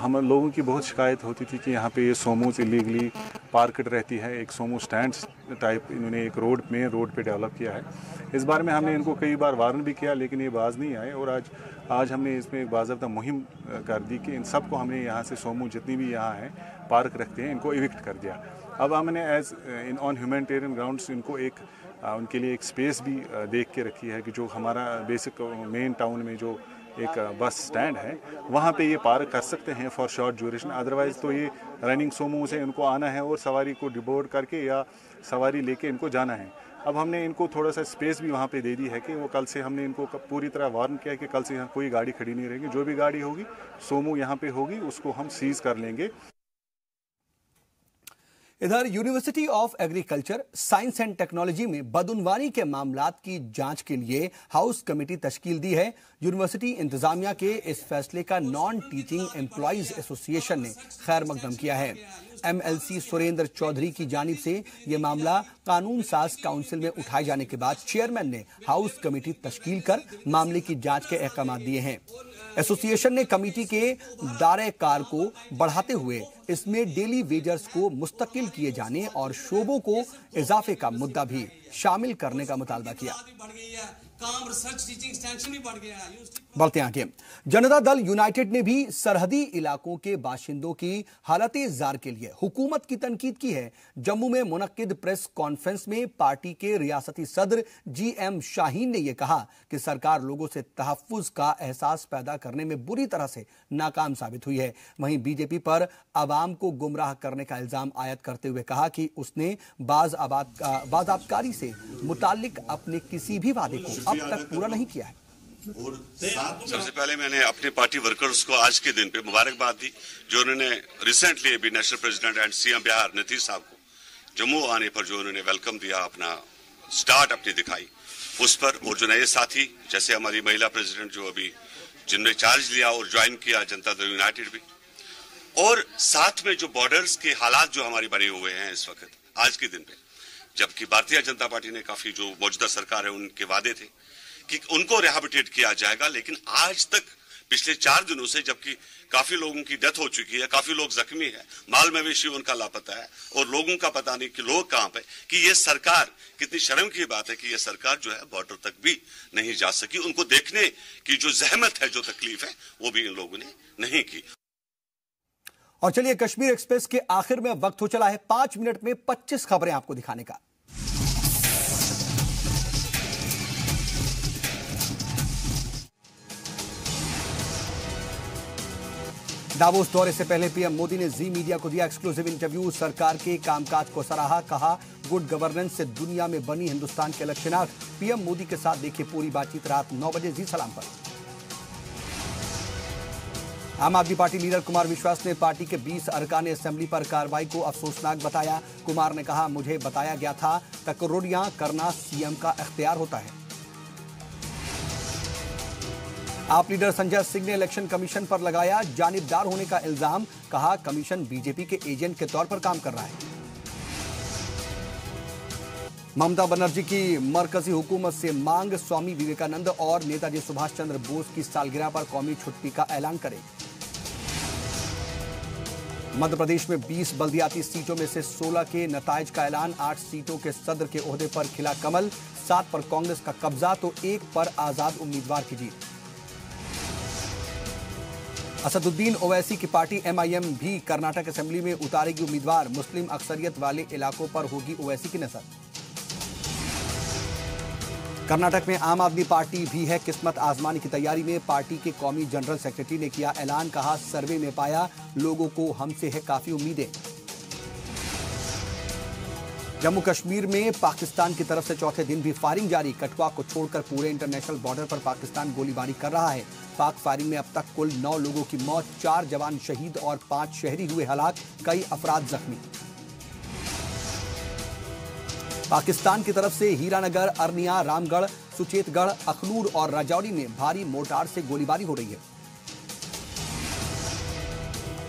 हम लोगों की बहुत शिकायत होती थी कि यहाँ पे ये सोमोज इलीगली पार्कड रहती है। एक सोमो स्टैंड टाइप इन्होंने एक मेन रोड पे डेवलप किया है। इस बार में हमने इनको कई बार वार्न भी किया लेकिन ये बाज नहीं आए और आज हमने इसमें एक बाज़ाब्ता मुहिम कर दी कि इन सबको हमने यहाँ से सोमो जितनी भी यहाँ हैं पार्क रखते हैं इनको इविक्ट कर दिया। अब हमने as in on humanitarian grounds इनको उनके लिए एक स्पेस भी देख के रखी है कि जो हमारा बेसिक मेन टाउन में जो एक बस स्टैंड है वहाँ पे ये पार्क कर सकते हैं फॉर शॉर्ट ड्यूरेशन। अदरवाइज़ तो ये रनिंग सोमो से इनको आना है और सवारी को डिबोर्ड करके या सवारी लेके इनको जाना है। अब हमने इनको थोड़ा सा स्पेस भी वहाँ पे दे दी है कि वो कल से हमने इनको पूरी तरह वार्न किया है कि कल से यहाँ कोई गाड़ी खड़ी नहीं रहेगी। जो भी गाड़ी होगी सोमो यहाँ पे होगी उसको हम सीज कर लेंगे।
इधर university of agriculture science and technology में बदउनवानी के मामलात की जांच के लिए हाउस कमेटी तश्कील दी है। यूनिवर्सिटी इंतजामिया के इस फैसले का नॉन टीचिंग एम्प्लॉइज एसोसिएशन ने खैर मकदम किया है। एमएलसी सुरेंद्र चौधरी की जानिब से यह मामला कानून साज काउंसिल में उठाए जाने के बाद चेयरमैन ने हाउस कमेटी तश्कील कर मामले की जांच के अहकाम दिए हैं। एसोसिएशन ने कमेटी के दायरे कार को बढ़ाते हुए इसमें डेली वेजर्स को मुस्तकिल किए जाने और शोबों को इजाफे का मुद्दा भी शामिल करने का मुतालबा किया।
काम रिसर्च टीचिंग एक्सटेंशन भी बढ़ गया है।
बढ़ते आगे, जनता दल यूनाइटेड ने भी सरहदी इलाकों के बाशिंदों की हालत जार के लिए हुकूमत की तनकीद की है। जम्मू में मुनक्किद प्रेस कॉन्फ्रेंस में पार्टी के रियासती सदर जीएम शाहीन ने यह कहा कि सरकार लोगों से तहफ्फुज का एहसास पैदा करने में बुरी तरह से नाकाम साबित हुई है। वहीं बीजेपी पर आवाम को गुमराह करने का इल्जाम आयद करते हुए कहा कि उसने बाज़ाब्तकारी से मुताल्लिक अपने किसी भी वादे को अब तक पूरा नहीं किया है।
सबसे पहले मैंने अपने पार्टी वर्कर्स को आज के दिन पे मुबारकबाद दी जो उन्होंने रिसेंटली अभी national president and CM Bihar Nitish साहब को जम्मू आने पर जो उन्होंने वेलकम दिया, अपना स्टार्ट अपनी दिखाई उस पर, और जो नए साथी जैसे हमारी महिला प्रेसिडेंट जो अभी जिन्होंने चार्ज लिया और ज्वाइन किया जनता दल यूनाइटेड भी, और साथ में जो बॉर्डर्स के हालात जो हमारी बने हुए हैं इस वक्त आज के दिन पे, जबकि भारतीय जनता पार्टी ने काफी जो मौजूदा सरकार है उनके वादे थे कि उनको रिहैबिलिटेट किया जाएगा, लेकिन आज तक पिछले 4 दिनों से जबकि काफी लोगों की डेथ हो चुकी है, काफी लोग जख्मी है, माल मवेशी उनका लापता है और लोगों का पता नहीं कि लोग कहां पे, कि ये सरकार, कितनी शर्म की बात है कि ये सरकार जो है बॉर्डर तक भी नहीं जा सकी। उनको देखने की जो जहमत है, जो तकलीफ है, वो भी इन लोगों ने नहीं की।
और चलिए कश्मीर एक्सप्रेस के आखिर में वक्त हो चला है 5 मिनट में 25 खबरें आपको दिखाने का। दावोस दौरे से पहले पीएम मोदी ने जी मीडिया को दिया एक्सक्लूसिव इंटरव्यू। सरकार के कामकाज को सराहा, कहा गुड गवर्नेंस से दुनिया में बनी हिंदुस्तान के लक्ष्यनाथ। पीएम मोदी के साथ देखिए पूरी बातचीत रात 9 बजे जी सलाम पर। आम आदमी पार्टी लीडर कुमार विश्वास ने पार्टी के 20 अरकान असेंबली पर कार्रवाई को अफसोसनाक बताया। कुमार ने कहा, मुझे बताया गया था तकर्रुरियां करना सीएम का इख्तियार होता है। आप लीडर संजय सिंह ने इलेक्शन कमीशन पर लगाया जानिबदार होने का इल्जाम, कहा कमीशन बीजेपी के एजेंट के तौर पर काम कर रहा है। ममता बनर्जी की मरकजी हुकूमत से मांग, स्वामी विवेकानंद और नेताजी सुभाष चंद्र बोस की सालगिरह पर कौमी छुट्टी का ऐलान करें। मध्य प्रदेश में 20 बल्दियाती सीटों में से 16 के नताइज का ऐलान। 8 सीटों के सदर के ओहदे पर खिला कमल, 7 पर कांग्रेस का कब्जा तो 1 पर आजाद उम्मीदवार की जीत। असदुद्दीन ओवैसी की पार्टी एमआईएम भी कर्नाटक असेंबली में उतारेगी उम्मीदवार। मुस्लिम अक्सरियत वाले इलाकों पर होगी ओवैसी की नजर। कर्नाटक में आम आदमी पार्टी भी है किस्मत आजमाने की तैयारी में। पार्टी के कौमी जनरल सेक्रेटरी ने किया ऐलान, कहा सर्वे में पाया लोगों को हमसे है काफी उम्मीदें। जम्मू कश्मीर में पाकिस्तान की तरफ से चौथे दिन भी फायरिंग जारी। कठुआ को छोड़कर पूरे इंटरनेशनल बॉर्डर पर पाकिस्तान गोलीबारी कर रहा है। पाक फायरिंग में अब तक कुल 9 लोगों की मौत, 4 जवान शहीद और 5 शहरी हुए हलाक, कई अफराद जख्मी। पाकिस्तान की तरफ से हीरानगर, अरनिया, रामगढ़, सुचेतगढ़, अखनूर और राजौरी में भारी मोर्टार से गोलीबारी हो रही है।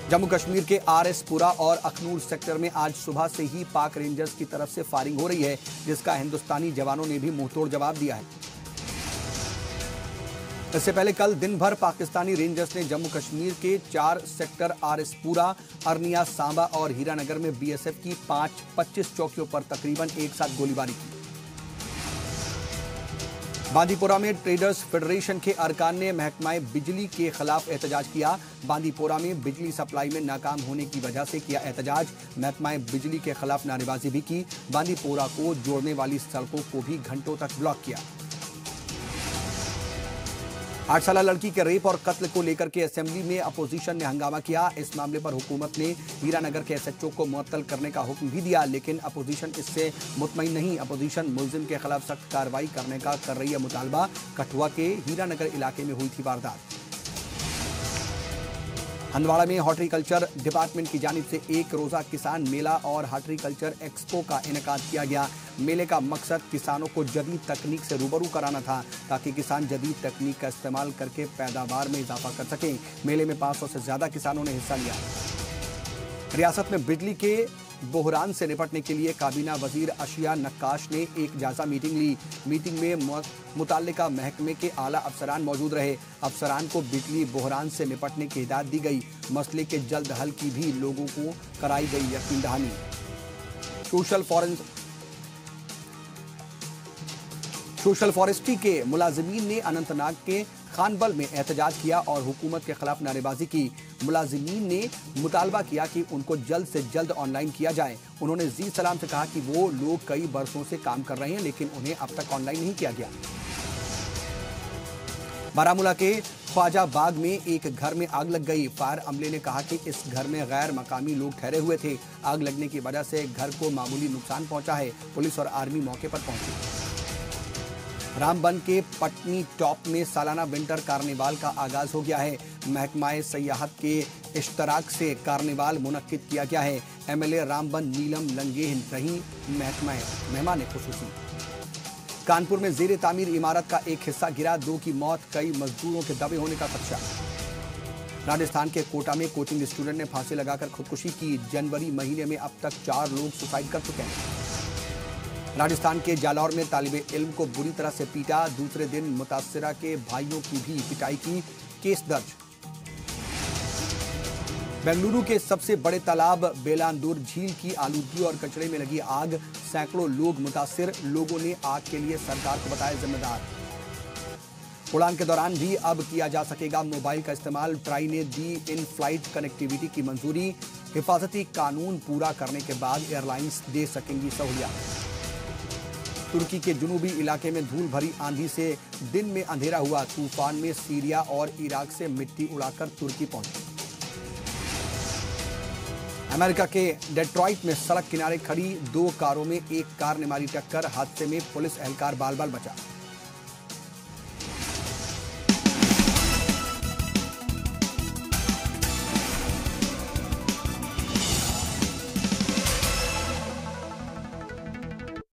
जम्मू कश्मीर के आरएसपुरा और अखनूर सेक्टर में आज सुबह से ही पाक रेंजर्स की तरफ से फायरिंग हो रही है, जिसका हिंदुस्तानी जवानों ने भी मुंहतोड़ जवाब दिया है। इससे पहले कल दिन भर पाकिस्तानी रेंजर्स ने जम्मू कश्मीर के 4 सेक्टर आरएसपुरा, अरनिया, सांबा और हीरानगर में बीएसएफ की 25 चौकियों पर तकरीबन एक साथ गोलीबारी की। बांदीपोरा में ट्रेडर्स फेडरेशन के अरकान ने महकमा बिजली के खिलाफ एहतजाज किया। बांदीपोरा में बिजली सप्लाई में नाकाम होने की वजह से किया एहतजाज। महकमा बिजली के खिलाफ नारेबाजी भी की। बांदीपोरा को जोड़ने वाली सड़कों को भी घंटों तक ब्लॉक किया। 8 साल लड़की के रेप और कत्ल को लेकर के असेंबली में अपोजिशन ने हंगामा किया। इस मामले पर हुकूमत ने हीरानगर के एसएचओ को मुअत्तल करने का हुक्म भी दिया, लेकिन अपोजिशन इससे मुतमईन नहीं। अपोजिशन मुलजिम के खिलाफ सख्त कार्रवाई करने का कर रही है मुतालबा। कठुआ के हीरानगर इलाके में हुई थी वारदात। हंदवाड़ा में हॉर्टिकल्चर डिपार्टमेंट की जानिब से एक रोजा किसान मेला और हॉर्टिकल्चर एक्सपो का इनेकाद किया गया। मेले का मकसद किसानों को जदीद तकनीक से रूबरू कराना था, ताकि किसान जदीद तकनीक का इस्तेमाल करके पैदावार में इजाफा कर सकें। मेले में 500 से ज्यादा किसानों ने हिस्सा लिया। रियासत में बिजली के बहरान से निपटने के लिए काबीना वजीर अशिया नक्काश ने एक जायजा मीटिंग ली। मीटिंग में मुताल्लिका महकमे के आला अफसरान मौजूद रहे। अफसरान को बिजली बहरान से निपटने की हिदायत दी गई। मसले के जल्द हल की भी लोगों को कराई गई यकीन दहानी। सोशल फॉरेस्ट्री के मुलाजिमीन ने अनंतनाग के खानबल में एहतजाज किया और हुकूमत के खिलाफ नारेबाजी की। मुलाजिमीन ने मुतालबा किया कि उनको जल्द से जल्द ऑनलाइन किया जाए। उन्होंने जी सलाम से कहा कि वो लोग कई बरसों से काम कर रहे हैं, लेकिन उन्हें अब तक ऑनलाइन नहीं किया गया। बारामूला के ख्वाजा बाग में एक घर में आग लग गई। फायर अमले ने कहा कि इस घर में गैर मकामी लोग ठहरे हुए थे। आग लगने की वजह से घर को मामूली नुकसान पहुंचा है। पुलिस और आर्मी मौके पर पहुंची। रामबन के पटनी टॉप में सालाना विंटर कार्निवाल का आगाज हो गया है। महकमाए सयाहत के इश्तराक से कार्निवाल मुनक्किद किया गया है। एमएलए रामबन नीलम लंगेहन रही मेहमान खुसूसी। कानपुर में जेर तामीर इमारत का एक हिस्सा गिरा, 2 की मौत, कई मजदूरों के दबे होने का खदशा। राजस्थान के कोटा में कोचिंग स्टूडेंट ने फांसी लगाकर खुदकुशी की। जनवरी महीने में अब तक 4 लोग सुसाइड कर चुके हैं। राजस्थान के जालौर में तालिबे इल्म को बुरी तरह से पीटा। दूसरे दिन मुतासिरा के भाइयों की भी पिटाई की, केस दर्ज। बेंगलुरु के सबसे बड़े तालाब बेलांदूर झील की आलूदगी और कचरे में लगी आग, सैकड़ों लोग मुतासिर। लोगों ने आग के लिए सरकार को बताया जिम्मेदार। उड़ान के दौरान भी अब किया जा सकेगा मोबाइल का इस्तेमाल। ट्राई ने दी इन फ्लाइट कनेक्टिविटी की मंजूरी। हिफाजती कानून पूरा करने के बाद एयरलाइंस दे सकेंगी सहूलियत। तुर्की के जुनूबी इलाके में धूल भरी आंधी से दिन में अंधेरा हुआ। तूफान में सीरिया और इराक से मिट्टी उड़ाकर तुर्की पहुंची। अमेरिका के डेट्रॉइट में सड़क किनारे खड़ी 2 कारों में एक कार ने मारी टक्कर। हादसे में पुलिस एहलकार बाल बाल बचा।